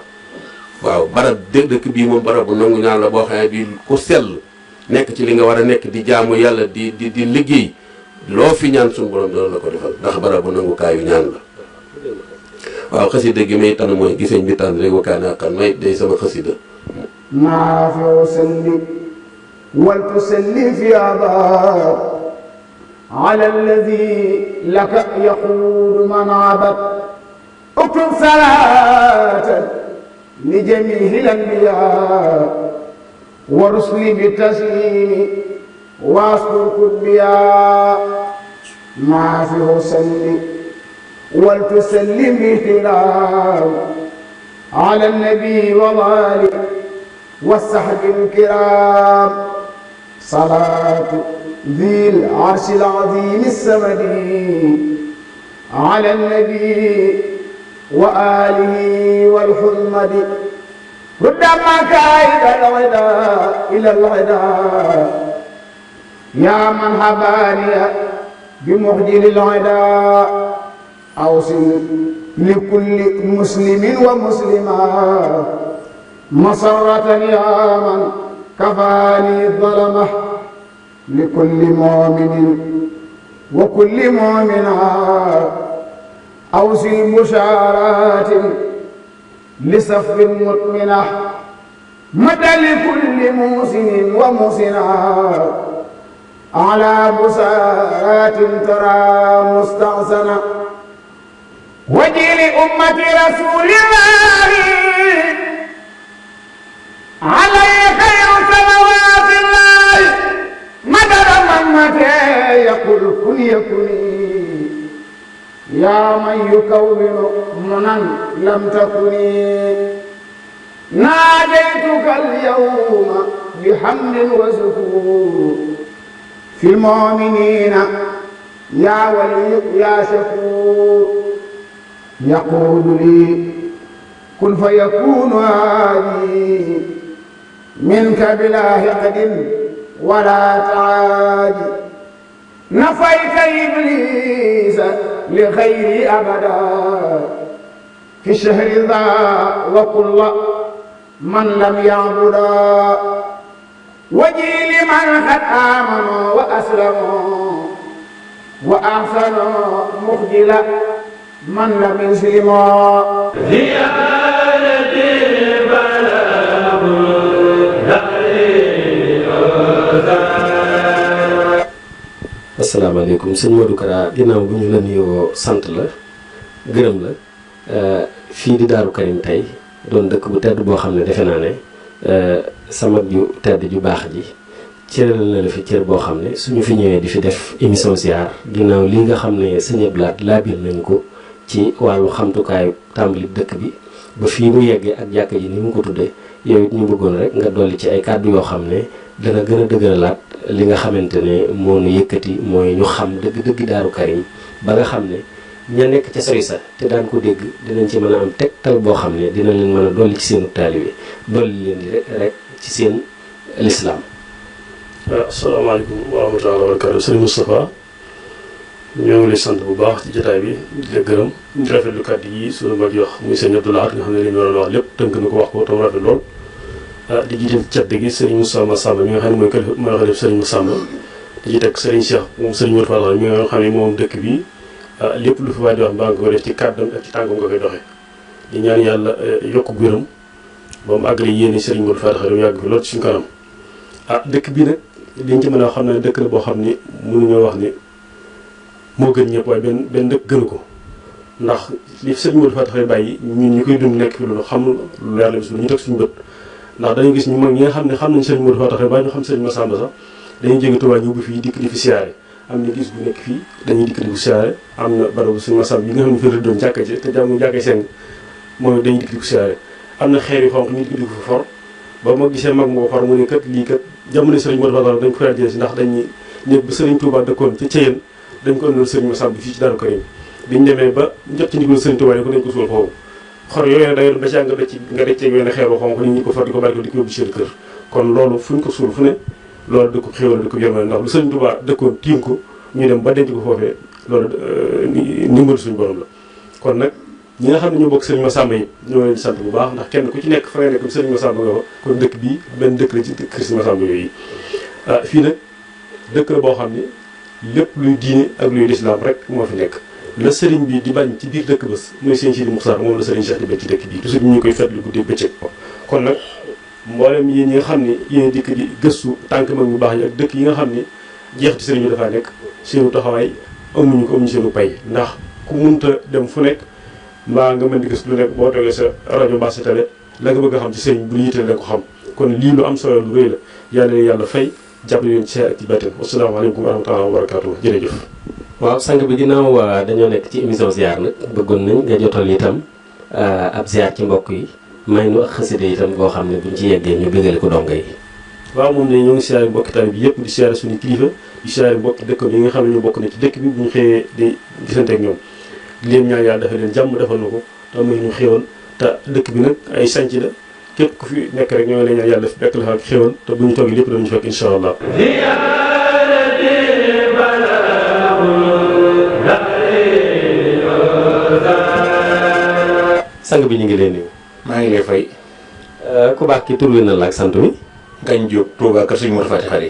waaw barab dëkk bii moom barabu nangu ñaan la boo xaye bii ku sell nekk ci li nga war a nekk di jaamu yàlla di liggéey loo fi ñaan suñu borom dana la ko defal ndax barabu nangu kaayu ñaan la waaw xasida gi may tànn mooy giseñ bi tànn rek wakkaana xan may day sama xasida maa fi usalli wal tusalli fi abad ala alladi laka yaquulu man abad uktub salatan li jamihi lanbiya wa rusli bi taslimi waskur kutbiya maa fi usalli ولتسلم باحترام على النبي وآله والصحب الكرام صلاة ذي العرش العظيم السمد على النبي وآله والحمد رد مكائد العدا إلى العدا يا من هباني بمخجل العدا أوصل لكل مسلم ومسلمة مسرة يا من كفاني الظلمة لكل مؤمن وكل مؤمنة أوصل بشارات لصف مؤمنة مدى لكل موسن وموسنة على بسارات ترى مستحسنة وجيل أمة رسول الله عليه خير صلوات الله مدد أمته يقول كن يكوني يا من يكون منى لم تكني ناديتك اليوم بحمد وسكور في المؤمنين يا ولي يا شكور يقول لي كن فيكون هذه منك بلا حقد ولا تعادي نفيت إبليس لغيري أبدا في الشهر ذا وكل من لم يعبدا وجيل من قد آمنوا وأسلموا وأحسنوا مخجلا من لم يسلموا asalaamaaleykum sëñ Modou Kara ginnaaw bu ñu la nuyoo sant la gërëm la fii di Daaru Karim tey doon dëkk bu tedd boo xam ne defe naa ne sama ju tedd ju baax ji cëral na la fi cër boo xam ne suñu fi ñëwee di fi def émission ziar ginnaaw lii nga xam ne sëñ Ablaat laabir nañ ko ci wàllu xamtukaayu tàmbali dëkk bi ba fii mu yeggee ak jàkka ji ni mu ko tuddee yow it ñu bëggoon rek nga dolli ci ay kàddu yoo xam ne dana gën a dëgëralaat li nga xamante ne moo nu yëkkati mooy ñu xam dëgg-dëgg Daaru Karim ba nga xam ne ña nekk ca sori sa te daan ko dégg dinañ ci mën a am tegtal boo xam ne dina leen mën a dolli ci seenu taalibe dolli leen di rek ci seen lislaam. asalaamaaleykum wa rahmatulah wa barakaatu sëriñ Moustapha ñoo ngi lay sant bu baax ci jotaay bi di la gërëm di rafetlu kàddu yi suñu mag yi wax muy sëñ Abdoulaye nga xam ne li ñu waroon wax lépp tënk na ko wax ko tam rafet lool. di jiital cat gi sëriñ Moussa Massamba mi nga xam ne mooy xalif sëriñ Massamba di ci teg sëriñ Cheikh moom sëriñ Modou Fall mi nga xam ne moom dëkk bi lépp lu fi waay di wax mbaa nga ko def ci kàddam ak ci tànkam nga koy doxee di ñaan yàlla yokk gërëm ba mu àggale yéene sëriñ Modou Fall xarit yàgg fi lool ci suñu kanam dëkk bi nag liñ ci mën a xam ne dëkk la boo xam ni mënuñoo wax ni moo gën ñëpp waaye benn dëkk gënu ko ndax li sëriñ Modou Fall xarit bàyyi ñun ñi koy dund nekk fi loolu xam lu leer la bis ñu teg suñu bët ndax dañu gis ñu mag ñi nga xam ne xam nañ sëriñ Modou Fall ba ñu xam sëriñ Massamba sax dañuy jóge Tuubaa ñëw ba fii dikk di fi siyaare am na gis bu nekk fii dañuy dikk di ko siyaare am na barabu sëriñ Massamba yi nga xam ne fi rëddoon jàkka ci te jàmm jàkka seng mooy dañuy dikk di ko siyaare am na xeer yu xonq ñu dikk di ko for ba ma gisee mag moo for mu ne kat lii kat jamono sëriñ Modou Fall dañ ko faral jël si ndax dañuy nekk ba sëriñ Touba dëkkoon ci Ceyeen dañ ko ëndoon sëriñ Massamba fii ci Daaru Karim biñu demee ba jot ci ndigal sëriñ Touba yi ko nañ ko suul foofu xor yooyu da ngay ba ca nga dëcc yooyu xeeru xonq nit ñi ko for di ko bari ko di ko yóbbu seen kër kon loolu fuñ ko suul fu ne loolu dëkk xéwal dëkk yërmande ndax lu sëriñ Touba dëkkoon tiim ko ñu dem ba denc ko foofee loolu ndimbal suñu borom la kon nag ñi nga xam ne ñoo bokk sëriñ Massamba yi ñoo leen di sant bu baax ndax kenn ku ci nekk fa nga nekk sëriñ Massamba nga fa kon dëkk bii benn dëkk la ci kër sëriñ Massamba yooyu fii nag dëkk la boo xam ne lépp luy diine ak luy lislaam rek moo fi nekk la sëriñ bi di bañ ci biir dëkk bés mooy sëriñ Sidi Muxtaar moom la sëriñ Cheikh di bañ ci dëkk bii toujours ñu koy fetlu guddi bëccëg kon nag mboolem yéen ñi nga xam ne yéen dikk di gëstu tànk mag ñu baax yi ak dëkk yi nga xam ne jeexiti sëriñ bi dafaa nekk seenu taxawaay amuñu seenu pay ndax ku munta dem fu nekk mbaa nga mën di gis lu nekk boo toogee sa rajo mbaa sa télé la nga bëgg a xam ci sëriñ bu lu yitteel la ko xam kon lii lu am solo lu rëy la yàlla fay jàppale leen ci ak ci bàttin wasalaamaaleykum wa rahmatulah wa barakaatu jërëjëf. waaw sang bi ginnaaw dañoo nekk ci émission ziar nag bëggoon nañ nga jotal itam ab ziar ci mbokk yi may nu ak xasida itam boo xam ne buñ ci yeggee ñu bëggale ko donga yi. waaw moom ne ñoo ngi siyaare mbokki taalibe bi yëpp di siyaare suñu kilifa di siyaare mbokki dëkkam yi nga xam ne ñu bokk na ci dëkk bi bu ñu xëyee di gisante ak ñoom di leen ñaan yàlla dafa leen jàmm defal na ko te muy ñu xéwal te dëkk bi nag ay sanc la képp ku fi nekk rek ñoo ngi lay ñaan yàlla fekk la fa ak xéwal te bu ñu toogee lépp dañu fekk incha allah. sang bi ñu ngi leen nuyu. maa ngi lay fay. ku baax ki tur wi na la ak sant mi. Ngagne Diop Touba kër sëñ Modou Fati Xari.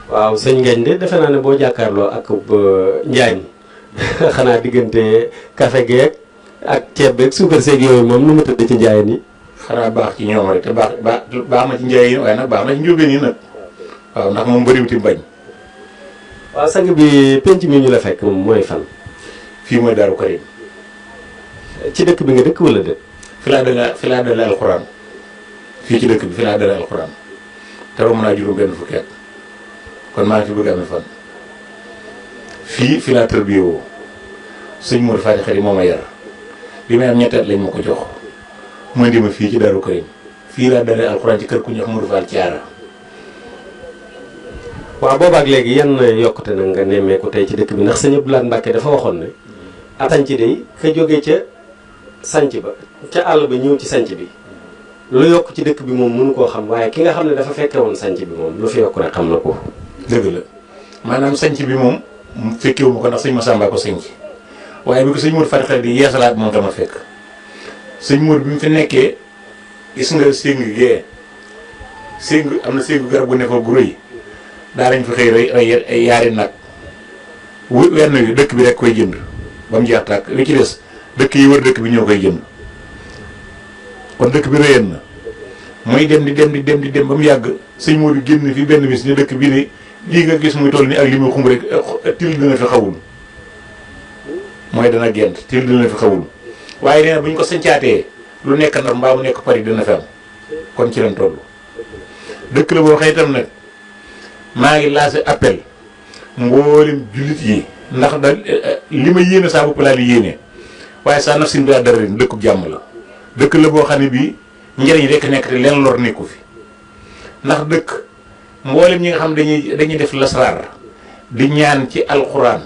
waaw sëñ Ngagne de defe naa ne boo jàkkaarloo ak Njaañ xanaa diggante café geek ak ceeb beeg suukar seeg yooyu moom nu mu tëdd ci Njaayeen yi. xanaa baax ci ñoom rek te baax na ci Njaayeen yi waaye nag baax na ci Njóobeen yi nag waaw ndax moom bëriwuti bañ. waaw sang bi penc mi ñu la fekk moom mooy fan. fii mooy Daaru Karim. ci dëkk bi nga dëkk wala de. fi laa dale alxuraan fii ci dëkk bi fi laa dale alxuraan te romb naa juróom benn fukki at kon maa ngi fi bëgg amee fan. fi laa tërbiyewoo sëñ Modou Fati Xari moo ma yar bi may am ñetti at lañ ma ko jox mu indi ma fii ci Daaru Karim fii laa dale alxuraan ci kër ku ñuy wax Modou Fall Thiara. waaw boobaak léegi yan yokkute nag nga nemmeeku tey ci dëkk bi ndax sëñ Abdou Lahad Mbacké dafa waxoon ne sanc day ka jóge ca sanc ba ca àll ba ñëw ci sanc bi lu yokk ci dëkk bi moom mënu koo xam waaye ki nga xam ne dafa fekke woon sanc bi moom lu fi yokk rek xam na ko. dëgg la maanaam sanc bi moom fekkewu ma ko ndax sëñ Massamba ko sanc waaye bi ko sëñ Modou Fati Xari di yeesalaat moom dama fekk sëñ Modou bi mu fi nekkee gis nga séng gee séng am na séngu garab gu ne fa gu rëy daa lañ fi xëy rey ay yaari nag wenn wi dëkk bi rek koy jënd ba mu jeex tàkk li ci des dëkk yi wër dëkk bi ñoo koy jënd kon dëkk bi rëyeen na muy dem di dem ba mu yàgg sëñ Modou génn fi benn bis ni dëkk bi ni lii nga gis muy toll ni ak li muy xumb rek til dina fi xawul mooy dana gent til dina fi xawul waaye nee na bu ñu ko sancaatee lu nekk Ndar mbaa mu nekk Paris dina fi am kon ci lañ toll dëkk la boo xëy itam nag maa ngi lancé appel mboolem jullit yi ndax da li ma yéene saa bopp laa di yéene waaye saa naf sin bi dara ren dëkkub jàmm la dëkk la boo xam ne bii njëriñ rek nekk te leen lor nekku fi ndax dëkk mboolem ñi nga xam dañuy def lasraar di ñaan ci alxuraan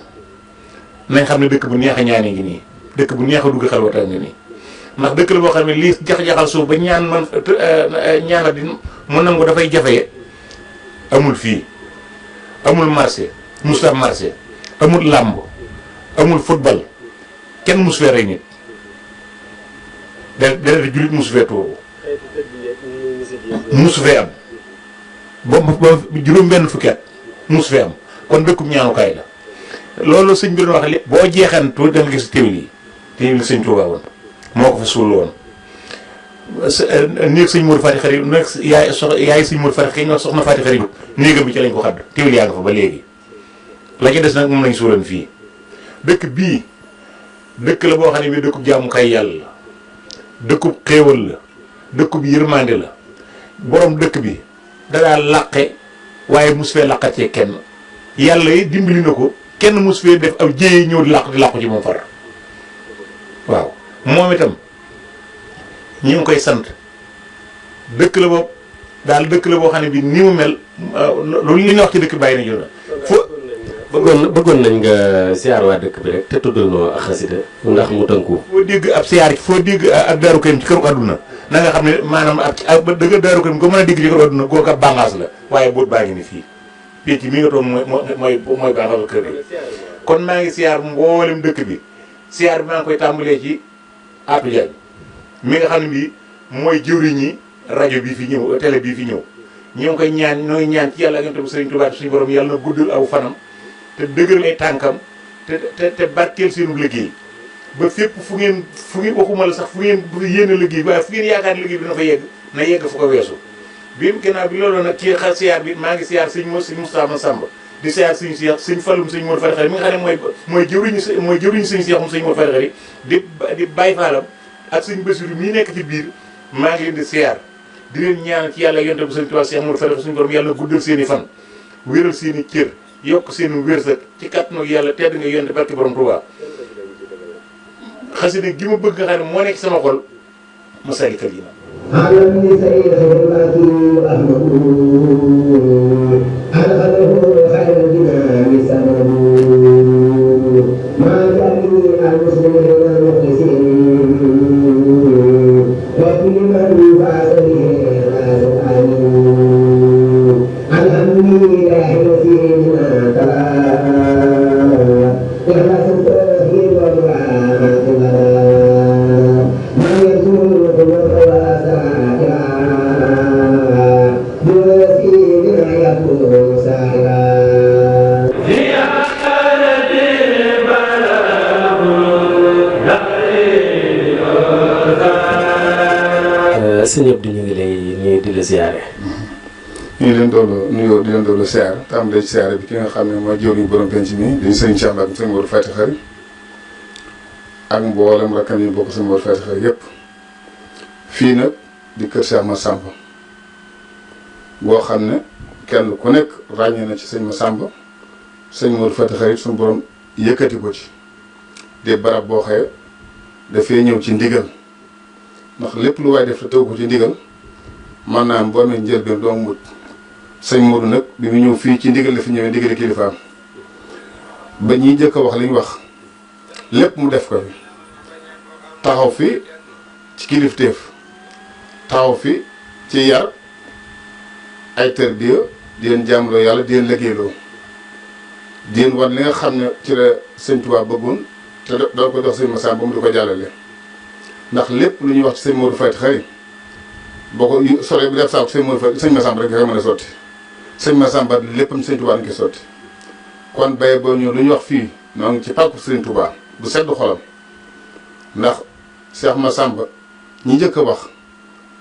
nañ xam ne dëkk bu neex a ñaane ngi nii dëkk bu neex a dugg xalwata ngi nii ndax dëkk la boo xam ne lii jax-jaxal suuf ba ñaan man ñaana di mu nangu dafay jafe amul fii amul marché musta marché amul làmb amul football kenn musu fee rey nit deret jullit musu fee tuuru musu fee am ba juróom benn fukki at musu fee am kon dëkkub ñaanukaay la loolu sëñ bi doon wax lépp boo jeexantu da nga gis téwél yi sëñ Tuubaa woon moo ko fa suul woon néeg sëñ Modou Fati Xari nekk yaay sëñ Modou Fati Xari ñoo soxna Fati Xari néegam bi ci lañ ko xadd téwél yaa nga fa ba léegi la ca des nag moom lañ suulan fii dëkk bii dëkk la boo xam ne bii dëkkub jaamukaay yàlla la dëkkub xéewal la dëkkub yërmande la borom dëkk bi danaa làqe waaye mus fee làqatee kenn yàlla yi dimbali na ko kenn mus fee def aw jéye ñëw di làqu ci moom far waaw moom itam ñi ngi koy sant dëkk la boobu daal dëkk la boo xam ne bii ni mu mel loolu li nga wax ci dëkk bàyyi na jot bëggoon nañ nga siyaar waa dëkk bi rek te tuddal noo ak xasida ndax mu tënku. foo dégg ab siyaar foo dégg ak Daaru Karim ci këru àdduna na nga xam ne maanaam ab dëgg Daaru Karim ko mën a dégg ci këru àdduna kooku ab bànqaas la waaye boot baa ngi ni fii pénc mi nga toog mooy bànqaasu kër gi kon maa ngi siyaar mboolem dëkk bi siyaar bi maa ngi koy tàmbalee ci Atou Diagne mi nga xam ne bii mooy jëwriñi rajo bii fi ñëw télé bii fi ñëw ñoo ngi koy ñaan ñoo ngi ñaan ci yàlla ak yonent bi Sëriñ Tuubaa suñu borom yàlla na guddal aw fanam te dëgëral ay tànkam te barkeel seenu liggéey ba fépp fu ngeen waxuma la sax fu ngeen yéene liggéey waaye fu ngeen yaakaar liggéey bi dina fa yegg na yegg fu ko weesu bi gannaaw bi loolu nag ci siyaar bi maa ngi siyaar sëñ Moustapha Massamba di siyaar sëñ Cheikh sëñ Falloum sëñ Modou Fati Xari mi nga xam ne mooy jëwriñu sëñ Cheikh sëñ Modou Fati Xari di Baye Fallam ak sëñ Bassirou mii nekk ci biir maa ngi leen di siyaar di leen ñaan ci yàlla yonte bu sëñ Tuubaa Cheikh Modou Fati Xari suñu borom yàlla guddal seen i fan wéral seen i cër yokk seen wërsëg ci kàttanu yàlla tedd nga yonte barki borom Tuubaa xasida gi ma bëgg nga xam ne moo nekk sama xol Masaalikal Jinaan أهله خير الجنان المسلمين والمخلصين وكل من فاز به فاز آمين الحمد لله وسيدنا تعالى إخلاص التوحيد والمعاملة من يرزق والواسعة بوسيلنا يكون سائرا sëñ Abdou ñu ngi lay nuyu di la ziare. ñu ngi leen doon nuyoo di leen doon siyaare tàmbalee ci siyaare bi ki nga xam ne mooy jëwriñu borom penc mi di sëñ Cheikh Mbacke sëñ Modou Fati Xari ak mboolem rakkam yi bokk sëñ Modou Fati Xari yëpp fii nag di kër Cheikh Massamba boo xam ne kenn ku nekk ràññee na ci sëñ Massamba sëñ Modou Fati Xari suñu borom yëkkati ko ci di barab boo xëyee dafay ñëw ci ndigal ndax lépp lu waay def te taw ko ci ndigal maanaam boo amee njëlbeen doo mut sëñ Modou nag bi mu ñëw fii ci ndigal la fi ñëwee ndigali kilifaam ba ñiy jëkk a wax li ñu wax lépp mu def ko fi taxaw fi ci kilifteef taxaw fi ci yar ay tarbiya di leen jàmloo yàlla di leen liggéeyloo di leen wan li nga xam ne ci la sëñ Tuubaa bëggoon te doon ko dox sëñ Massamba ba mu di ko jàllale ndax lépp lu ñuy wax ci sëñ Modou Fati Xari boo ko solee bi def saako sëñ Modou Fati sëñ Massamba rek nga mën a sotti sëñ Massamba léppam sëñ Touba nga koy sotti kon bay boo ñëw lu ñu wax fii ñoo ngi ci pàkku sëñ Touba bu sedd xolam ndax Cheikh Massamba ñi njëkk a wax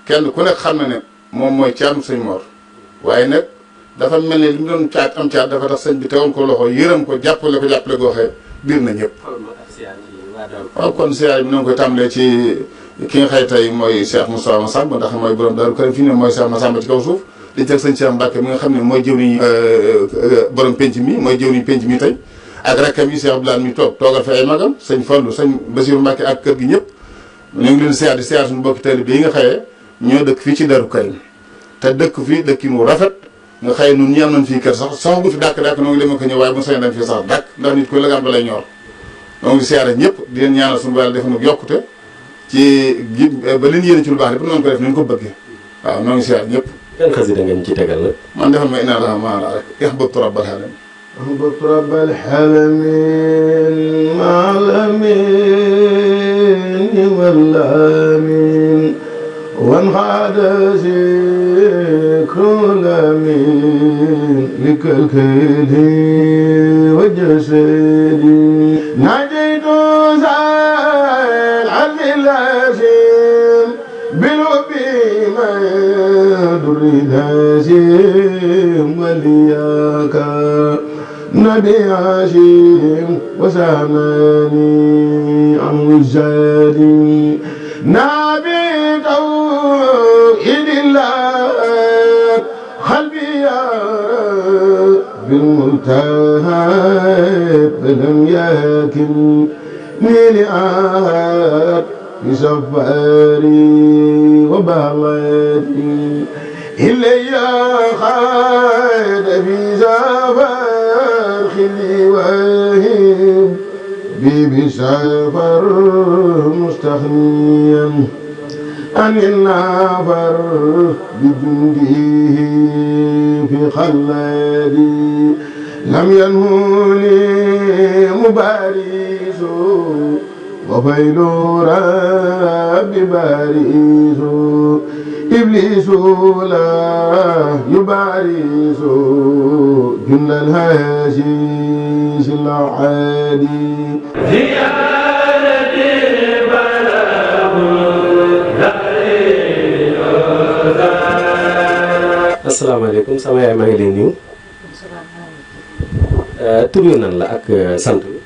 kenn ku nekk xam na ne moom mooy caatu sëñ Mor waaye nag dafa mel ne li mu doon caat am caat dafa tax sëñ bi tegoon ko loxo yërëm ko jàppale goo waxee biir na ñëpp. waaw kon siyaar bi ñoo ngi koy tàmbalee ci ki nga xëy tey mooy Cheikh Moustapha Massamba ndax mooy borom Daaru Karim fii ne mooy Cheikh Massamba ci kaw suuf di teg sëñ Cheikh Mbacke mi nga xam ne mooy jëwriñ borom penc mi mooy jëwriñ penc mi tey ak rakkam yi Cheikh Abdoulaye mi toogal fi ay magam sëñ Fallou sëñ Bassirou Mbacke ak kër gi ñëpp ñu ngi leen siyaar di siyaar suñu bokki taalibe yi nga xëyee ñoo dëkk fii ci Daaru Karim te dëkk fii dëkkin wu rafet nga xëy nun ñi am nañ fii kër sax gu fi dàkk noo ngi dem ko ñëw waaye bu sañ dañ fii sax dàkk ndax nit koy la nga am da lay ñor noo ngi siyaare ñëpp di leen ñaanal suñu yàlla def nag yokkute ci ba leen yéene ci lu baax lépp noonu ko def nañu ko bëggee waaw noo ngi siyaare ñëpp. yan xasida ngeen ci tegal nag. man defal ma inna allaha maana rek ihbabtu rabbal alamin. ihbabtu rabbal alamin malamin wal amin wan xaada zikrul amin likal kaydi wa jasadi najaytu zal alil azim bilubi ma durri lazim waliyaka nabi hashim wa samani an wujadi nabi توحيد الله قلبي يا بالمنتهى فلم يكن لأحد بسفري وبلدي إلي خاد في سفر خلي وهيب بسفر مستغنيا عن النفر بجنده في خلدي لم ينهني مبارز وفيل رب بارز إبليس لا يبارز جند الهاشيش العادي asalaamaaleykum sama yaay maa ngi leen nuyu. tur wi nan la ak sant bi.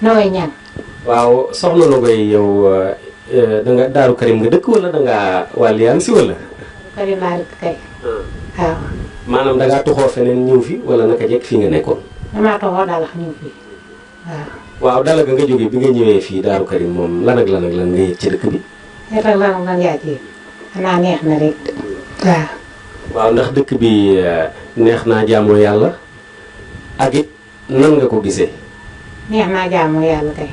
Nogoy Ñaan. waaw soxna Nogoy yow da nga Daaru Karim nga dëkk wala da ngaa wàlliyaan si wala. Karim laa dëkk kay. waaw. maanaam da ngaa toxoo feneen ñëw fi wala naka jekk fii nga nekkoon. damaa toxoo dalax ñëw fii waaw. waaw dalaga nga jógee bi nga ñëwee fii Daaru Karim moom lan ak lan nga yëg ci dëkk bi. neex ak lan yaa ci xanaa neex na rek waaw. waaw ndax dëkk bi neex naa jaamoo yàlla ak it nan nga ko gisee. neex naa jaamoo yàlla kay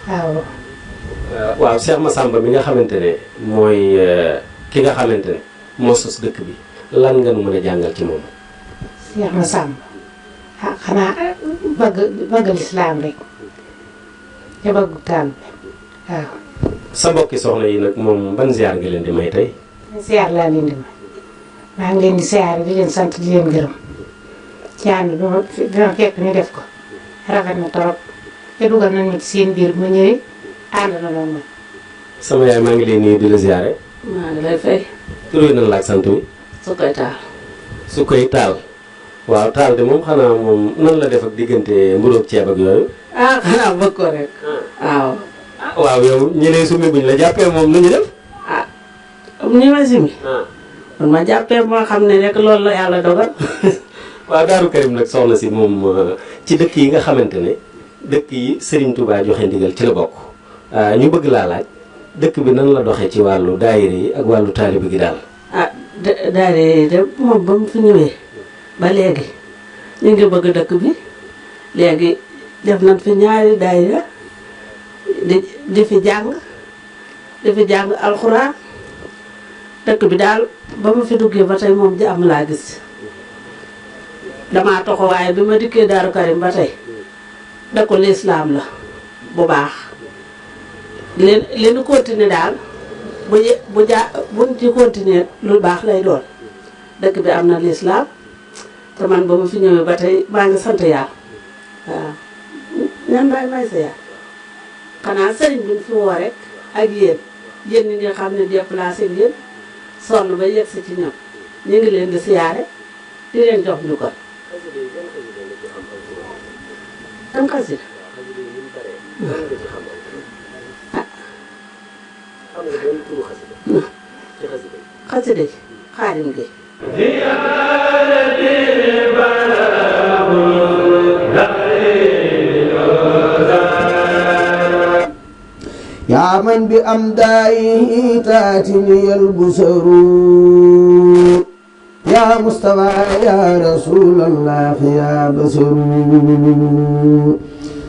waaw. waaw Cheikh Massamba mi nga xamante ne mooy ki nga xamante ne moo sos dëkk bi lan nga nu mën a jàngal ci moom. Cheikh Massamba ah xanaa bëgg lislaam rek te bëgg taal bi waaw. sa mbokki soxna yi nag moom ban ziar nga leen di may tey. ziar laa leen di may maa ngi leen di ziar di leen sant di leen gërëm ci ànd bi dina fekk ñu def ko rafet na trop te dugal nañ ma ci seen biir bu ma ñëwee ànd na loolu man. sama yaay maa ngi leen nuyu di la ziare. maa ngi lay fay. tur yi nan la ak sant wi. su koy taal. su koy taal. waaw taal de moom xanaa moom nan la def ak diggante mburoog ceeb ak yooyu. ah xanaa bëgg ko rek. waaw. waaw yow ñi lay summi buñ la jàppee moom nu ñu def. ah ñi ma summi. man ma jàppee moo xam ne rek loolu la yàlla dogal. waaw Daaru Karim nag soxna si moom ci dëkk yi nga xamante ne dëkk yi Serigne Touba joxe ndigal ci la bokk ñu bëgg laa laaj dëkk bi nan la doxee ci wàllu daayira yi ak wàllu taalibe gi daal. ah daayira yi de moom ba mu fi ñëwee ba léegi ñu ngi bëgg dëkk bi léegi def nañ fi ñaari daayira di fi jàng alxuraan dëkk bi daal ba ma fi duggee ba tey moom jàmm laa gis. damaa toxo waaye bi ma dikkee Daaru Karim ba tey dëkku lislaam la bu baax li nu continuer daal buñ ci continuer lu baax lay doon dëkk bi am na lislaam te man ba ma fi ñëwee ba tey maa ngi sant yàlla waaw ñan may sa yàlla xanaa sëriñ bi ñu fi woo rek ak yéen ñi nga xam ne déplacé ngeen sonn ba yegg si ci ñoom ñu ngi leen di siyaare di leen jox ñu ko tam xasida xasida yi Xaadim gi يا من بأمدائه تاتني البصر يا مصطفى يا رسول الله يا بصر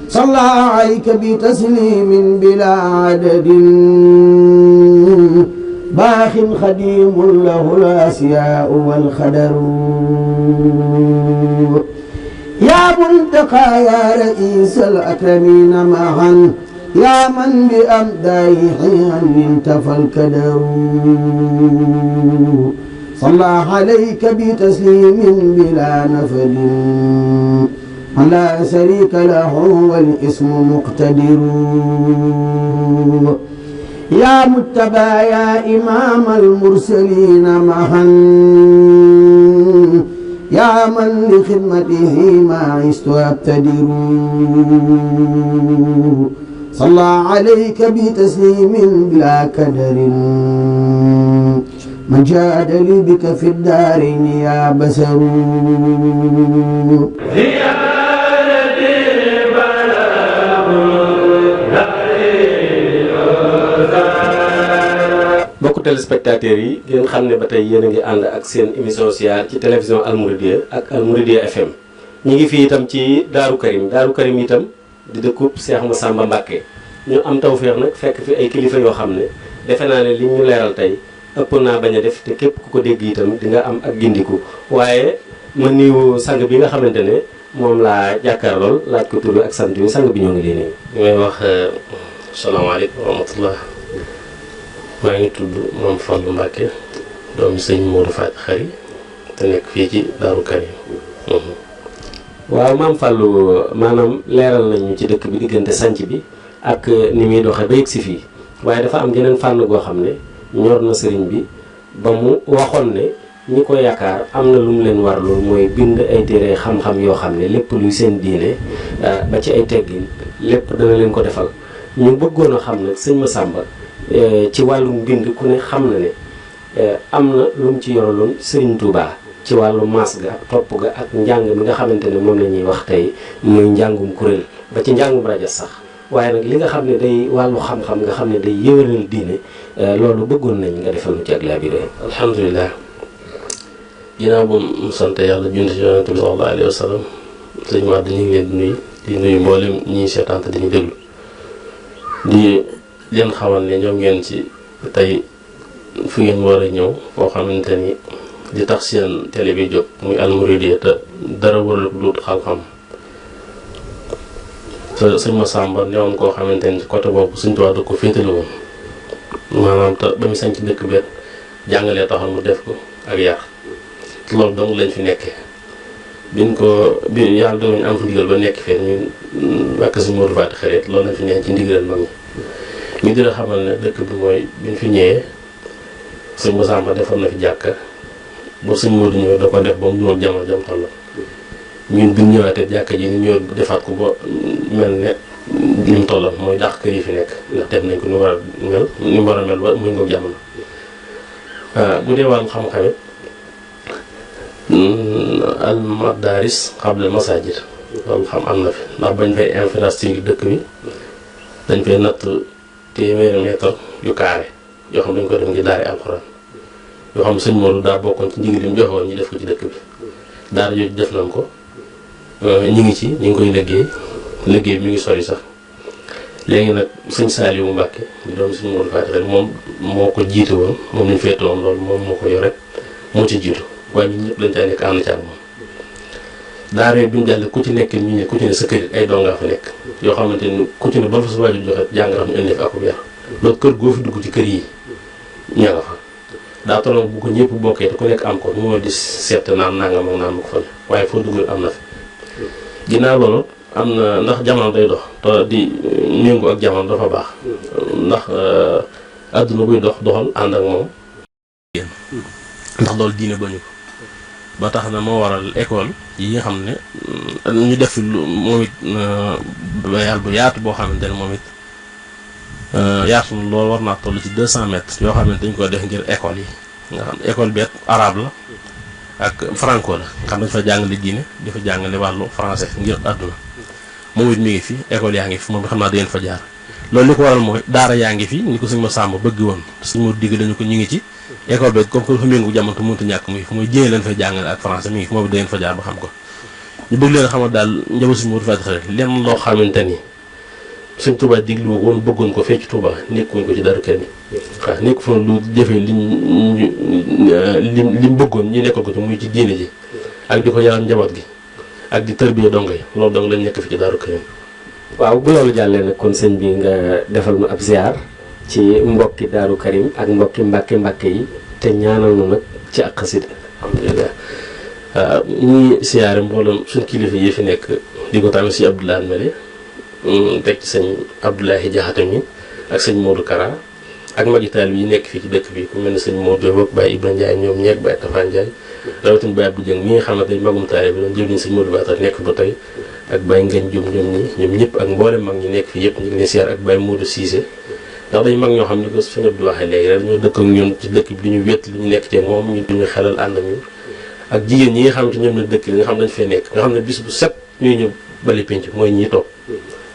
صلى عليك بتسليم بلا عدد باخ خديم له الأسياء والخدر يا منتقى يا رئيس الأكرمين معا يا من بأمدائه انتفى الكدر صلى عليك بتسليم بلا نفد لا شريك له والاسم مقتدر يا متبى يا إمام المرسلين معا يا من لخدمته ما عشت أبتدر صلى عليك بتسليم بلا كدر من جاد لي بك في الدارين يا بشر mbokku téléspectateurs yi ngeen xam ne ba tey yéen a ngi ànd ak seen émission siyaar ci télévision Almouridiyyah ak Almouridiyyah FM ñu ngi fii itam ci Daaru Karim itam di dëkkub Cheikh Massamba Mbacké ñu am tawféex nag fekk fi ay kilifa yoo xam ne defe naa ne li ñu leeral tey ëpp naa bañ a def te képp ku ko dégg itam di nga am ak gindiku waaye ma niiwu sang bi nga xamante ne moom laa jàkkaarlool laaj ko tur ak sant yi sang bi ñoo ngi leen nii. li may wax salaamaaleykum wa rahmatullah maa ngi tudd Mame Fallou Mbacké doomu sëñ Modou Faty Khary te nekk fii ci Daaru Karim. waaw Mame Fallou maanaam leeral nañu ci dëkk bi diggante sanc bi ak ni muy doxee ba yegg si fii waaye dafa am geneen fànn goo xam ne ñor na sëriñ bi ba mu waxoon ne ñi ko yaakaar am na lu mu leen war loolu mooy bind ay téere xam-xam yoo xam ne lépp luy seen diine ba ci ay teggin lépp dana leen ko defal ñu bëggoon a xam nag sëñ Massamba ci wàllum mbind ku ne xam na ne am na lu mu ci yoraloon Sëriñ Tuubaa ci wàllu maas ga ak topp ga ak njàng mi nga xamante ne moom la ñuy wax tey muy njàngum kuréel ba ci njàngum rajo sax waaye nag li nga xam ne day wàllu xam-xam nga xam ne day yëwéral diine loolu bëggoon nañ nga defal lu ci ak laa bi doy. alhamdulilah ginnaaw ba mu sant yàlla junni ci yonent bi sallallahu alayhi wa sallam sëñ Wade ñu ngi leen di nuyu mboolem ñiy seetaan te dañuy déglu di leen xamal ne ñoom ngeen ci tey fu ngeen war a ñëw foo xamante ni di tax seen télé bi jóg muy Al Mouridiyyah te dara waral lu xam-xam te sëñ Massamba newoon koo xamante ni ci côté boobu Sëñ Tuubaa da ko féetale woon maanaam te ba mu sañ ci dëkk beet jàngalee taxoon mu def ko ak yar loolu dong lañ fi nekkee bi yàlla doon am fi ndigal ba nekk fee ñu wàkk Sëñ Modou Faty Khary loolu lañ fi nekk ci ndigalal mag ñi ñu dina xamal ne dëkk bi mooy biñ fi ñëwee sëñ Massamba defoon na fi jàkka ba Sëñ Modou ñëw da ko def ba mu ñëw jamono jam toll ñun bi ñu ñëwaatee jàkka ji ñu ñëw defaat ko ba mel ne ni mu tollal mooy dàq kër yi fi nekk ndax def nañ ko ni mu war a mel ba muy ngoog jamono bu dee wàllum xam-xam it al madaris qabla al masajid loolu xam am na fi ndax bañ fay infrastructure dëkk bi dañ fay natt téeméeri mètre yu carré yoo xam dañ ko def ngi daari alxuraan yoo xam Sëñ Modou daa bokkoon ci ndigal li mu joxoon ñu def ko ci dëkk bi daara jooju def nañ ko ñu ngi ci ñu ngi koy liggéey mi ngi sori sax léegi nag Sëñ Saliou Mbacke di doom Sëñ Modou Faty Khary moom moo ko jiite woon moom lañ féete woon loolu moom moo ko yore moo ci jiitu waaye ñun ñëpp lañ caa nekk ànd ca ak moom daara bi ñu jàll ku ci nekk ñu ne ku ci ne sa kër ay dongaa fa nekk yoo xamante ni ku ci ne ba fa sa waajur joxe jàng xam ñu indi fi akub yar loolu kër goo fi dugg ci kër yi ña nga fa daa tolloon bu ko ñëpp bokkee te ku nekk am ko moo di seet naan nangam ak naan ma ko fa ne waaye foo dugg am na fi ginnaaw loolu am na ndax jamono day dox te di méngoo ak jamono dafa baax ndax àdduna buy doxal ànd ak moom ndax loolu diine bañu ko ba tax na moo waral école yi nga xam ne ñu def fi lu moom it yàlla bu yaatu boo xamante ne moom it yaatu na loolu war naa toll ci 200 mètres yoo xamante dañ ko def ngir école yi nga xam ne école bi arabe la ak franco la nga xam dañ fa jàngale diine di fa jàngale wàllu français ngir àdduna moom it mi ngi fi école yaa ngi fi moom xam naa da ngeen fa jaar loolu li ko waral mooy daara yaa ngi fi ni ko Sëñ Massamba bëgg woon Sëñ Modou digg dañu ko ñu ngi ci école bi comme que dafa méngu jamono mënut a ñàkk muy fi mooy jéene leen fay jàngale ak français mi ngi fi moom da ngeen fa jaar ba xam ko ñu bëgg leen xamal daal njaboot Sëñ Modou Faty Khary lenn loo xamante ni Sëñ Touba diglu woon bëggoon ko fee ci Touba nekkuñ ko ci Daaru Karim waaw nekk fa lu jëfee lim bëggoon ñu nekkal ko ci muy ci diine ji ak di ko yaram njaboot gi ak di tërbiya dongo yi loolu dong lañ nekk fi ci Daaru Karim. waaw bu loolu jàllee nag kon sëñ bi nga defal nu ab ziar ci mbokki Daaru Karim ak mbokki mbàkke yi te ñaanal nu nag ci ak xasida alhamdulilah ñuy siyaare mboolem suñ kilifa yi fi nekk di ko tamit si Abdoulaye Mele teg ci sëñ Abdoulaye Jaxate mi ak sëñ Modou Kara ak magi taal yi nekk fii ci dëkk bi ku mel ne sëñ Modou Diop ak Baye Ibrahima Ndiaye ñoom ñeeg Baye Tafa Ndiaye rawatina Baye Abdou Dieng mi nga xamante ni magum taal bi doon jël ni sëñ Modou Bata nekk ba tey ak Baye Ngagne Diop ñoom ñëpp ak mboolem mag ñi nekk fii yëpp ñu ngi leen siyaar ak Baye Modou Cissé ndax dañ mag ñoo xam ne ko sëñ Abdou waxee léegi rek dañoo dëkk ak ñun ci dëkk bi ñu wét li ñu nekk ci moom ñu duñu xelal ànd ak ñun ak jigéen ñi nga xam te ñoom la dëkk li nga xam dañ fee nekk nga xam ne bis bu set ñuy ñëw bali penc mooy ñiy toog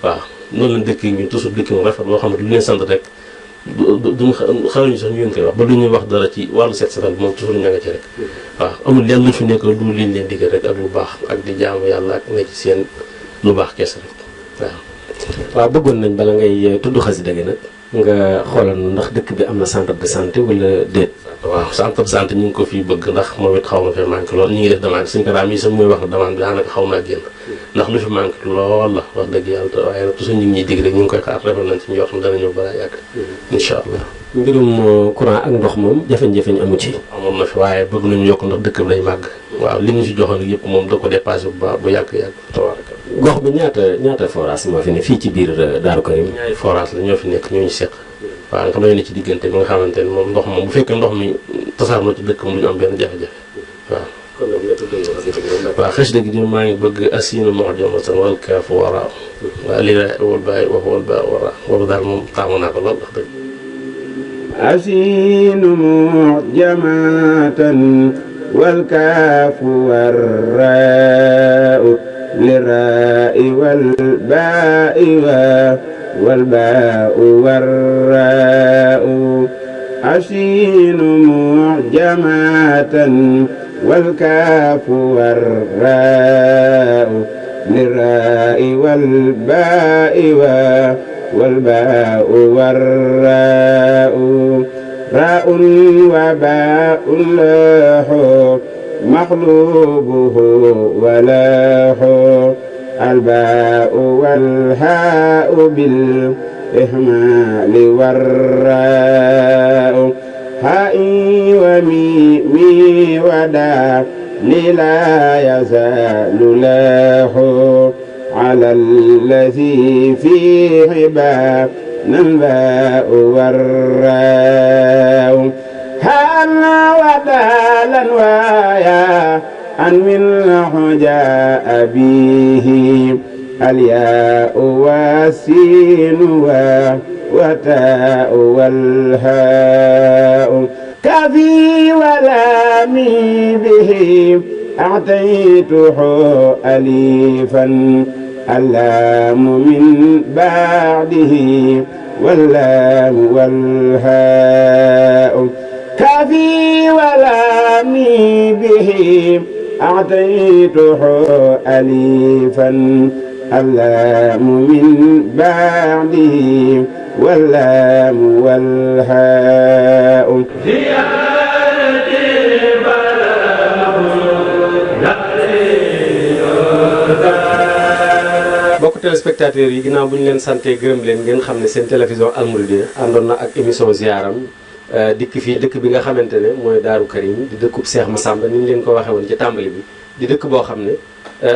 waaw noonu lañ dëkk ñu toujours dëkk mu rafet boo xam ne lu leen sant rek duñu xaruñu sax ñu leen koy wax ba lu ñuy wax dara ci wàllu set setal moom toujours ña nga ci rek waaw amul leen luñ fi nekk lu liñ leen diggal rek ak lu baax ak di jaamu yàlla ak nekk ci seen lu baax kese rek waaw bëggoon nañ bala ngay tudd xasida gi nag nga xoolal ndax dëkk bi am na centre de santé wala déet. waaw centre de santé ñu ngi ko fii bëgg ndax moom it xaw na fee manqué lool ñu ngi def demande suñ ko daam yi sax muy wax na demande bi daanaka xaw naa génn ndax lu fi manqué lool la wax dëgg yàlla te waaye nag toujours ñu ngi ñuy digg rek ñu ngi koy xaar rafet nañ ci ñu yor dana ñëw balaa yàgg incha allah. mbirum courant ak ndox moom jafe-jafe ñu amu ci. amoon na fi waaye bëgg nañu yokk ndax dëkk bi day màgg waaw li ñu si joxoon yëpp moom da ko dépassé bu baax bu yàgg tabaaraka gox bi ñaata forage moo fi ne fii ci biir Daaru Karim. ñaari forage la ñoo fi nekk ñoo ñu seq waaw nga xam ne ci diggante bi nga xamante ne moom ndox moom bu fekkee ndox mi tasaaroo ci dëkk moom du ñu am benn jafe-jafe waaw xës dëgg di maa ngi bëgg asinu mu'jamatan wal kaafu waraa waaw lii la wal baay wax wal baa waraa boobu daal moom taamu naa ko lool wax dëgg asinu mu'jamatan wal kaafu waraa للراء والباء والباء والراء عشين معجمات والكاف والراء للراء والباء والباء والراء راء وباء لاح مقلوبه ولاح الباء والهاء بالإهمال والراء هائي وميمي ودا لا يزال لاح على الذي فيه باء الباء والراء هانا ودالا ويا أن منه جاء به الياء والسين وتاء والهاء كفي ولامي به أعطيته أليفا اللام من بعده واللام والهاء كفي ولامي به أعطيته أليفا اللام من بعده واللام والهاء mbokk téléspectateurs yi ginnaaw bu ñu leen santee gërëm leen ngeen xam ne seen télévision Al Mouridiyyah àndoon na ak émission ziaram dikk fii dëkk bi nga xamante ne mooy Daaru Karim di dëkkub Cheikh Massamba ni ñu leen ko waxee woon ci tàmbali bi di dëkk boo xam ne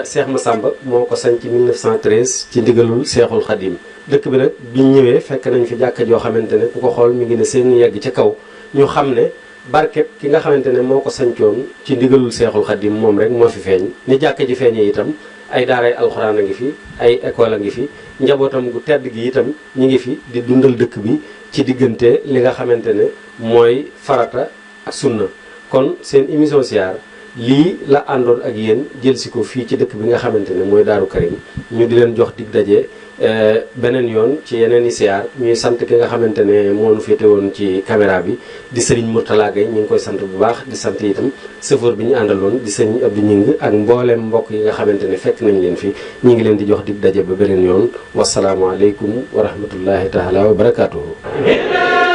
Cheikh Massamba moo ko sanc 1913 ci ndigalul Cheikhul Khadim dëkk bi nag biñ ñëwee fekk nañ fi jàkka joo xamante ne ku ko xool mi ngi ne seen yegg ca kaw ñu xam ne barkeb ki nga xamante ne moo ko sancoon ci ndigalul Cheikhul Khadim moom rek moo fi feeñ ni jàkka ji feeñee itam ay daaray alxuraan a ngi fi ay école a ngi fi njabootam gu tedd gi itam ñi ngi fi di dundal dëkk bi ci diggante li nga xamante ne mooy farata ak sunna kon seen émission ziar lii la àndoon ak yéen jël si ko fii ci dëkk bi nga xamante ne mooy Daaru Karim ñu di leen jox dig daje beneen yoon ci yeneen i ziar ñuy sant ki nga xamante ne moo nu féete woon ci caméra bi di Serigne Mourtala Gueye ñu ngi koy sant bu baax di sant itam chauffeur bi ñu àndaloon di Serigne Abdou Ñing ak mbooleem mbokk yi nga xamante ne fekk nañ leen fi ñu ngi leen di jox dig daje ba beneen yoon wasalaamualeykum wa rahmatullahi taala wa barakaatuhu.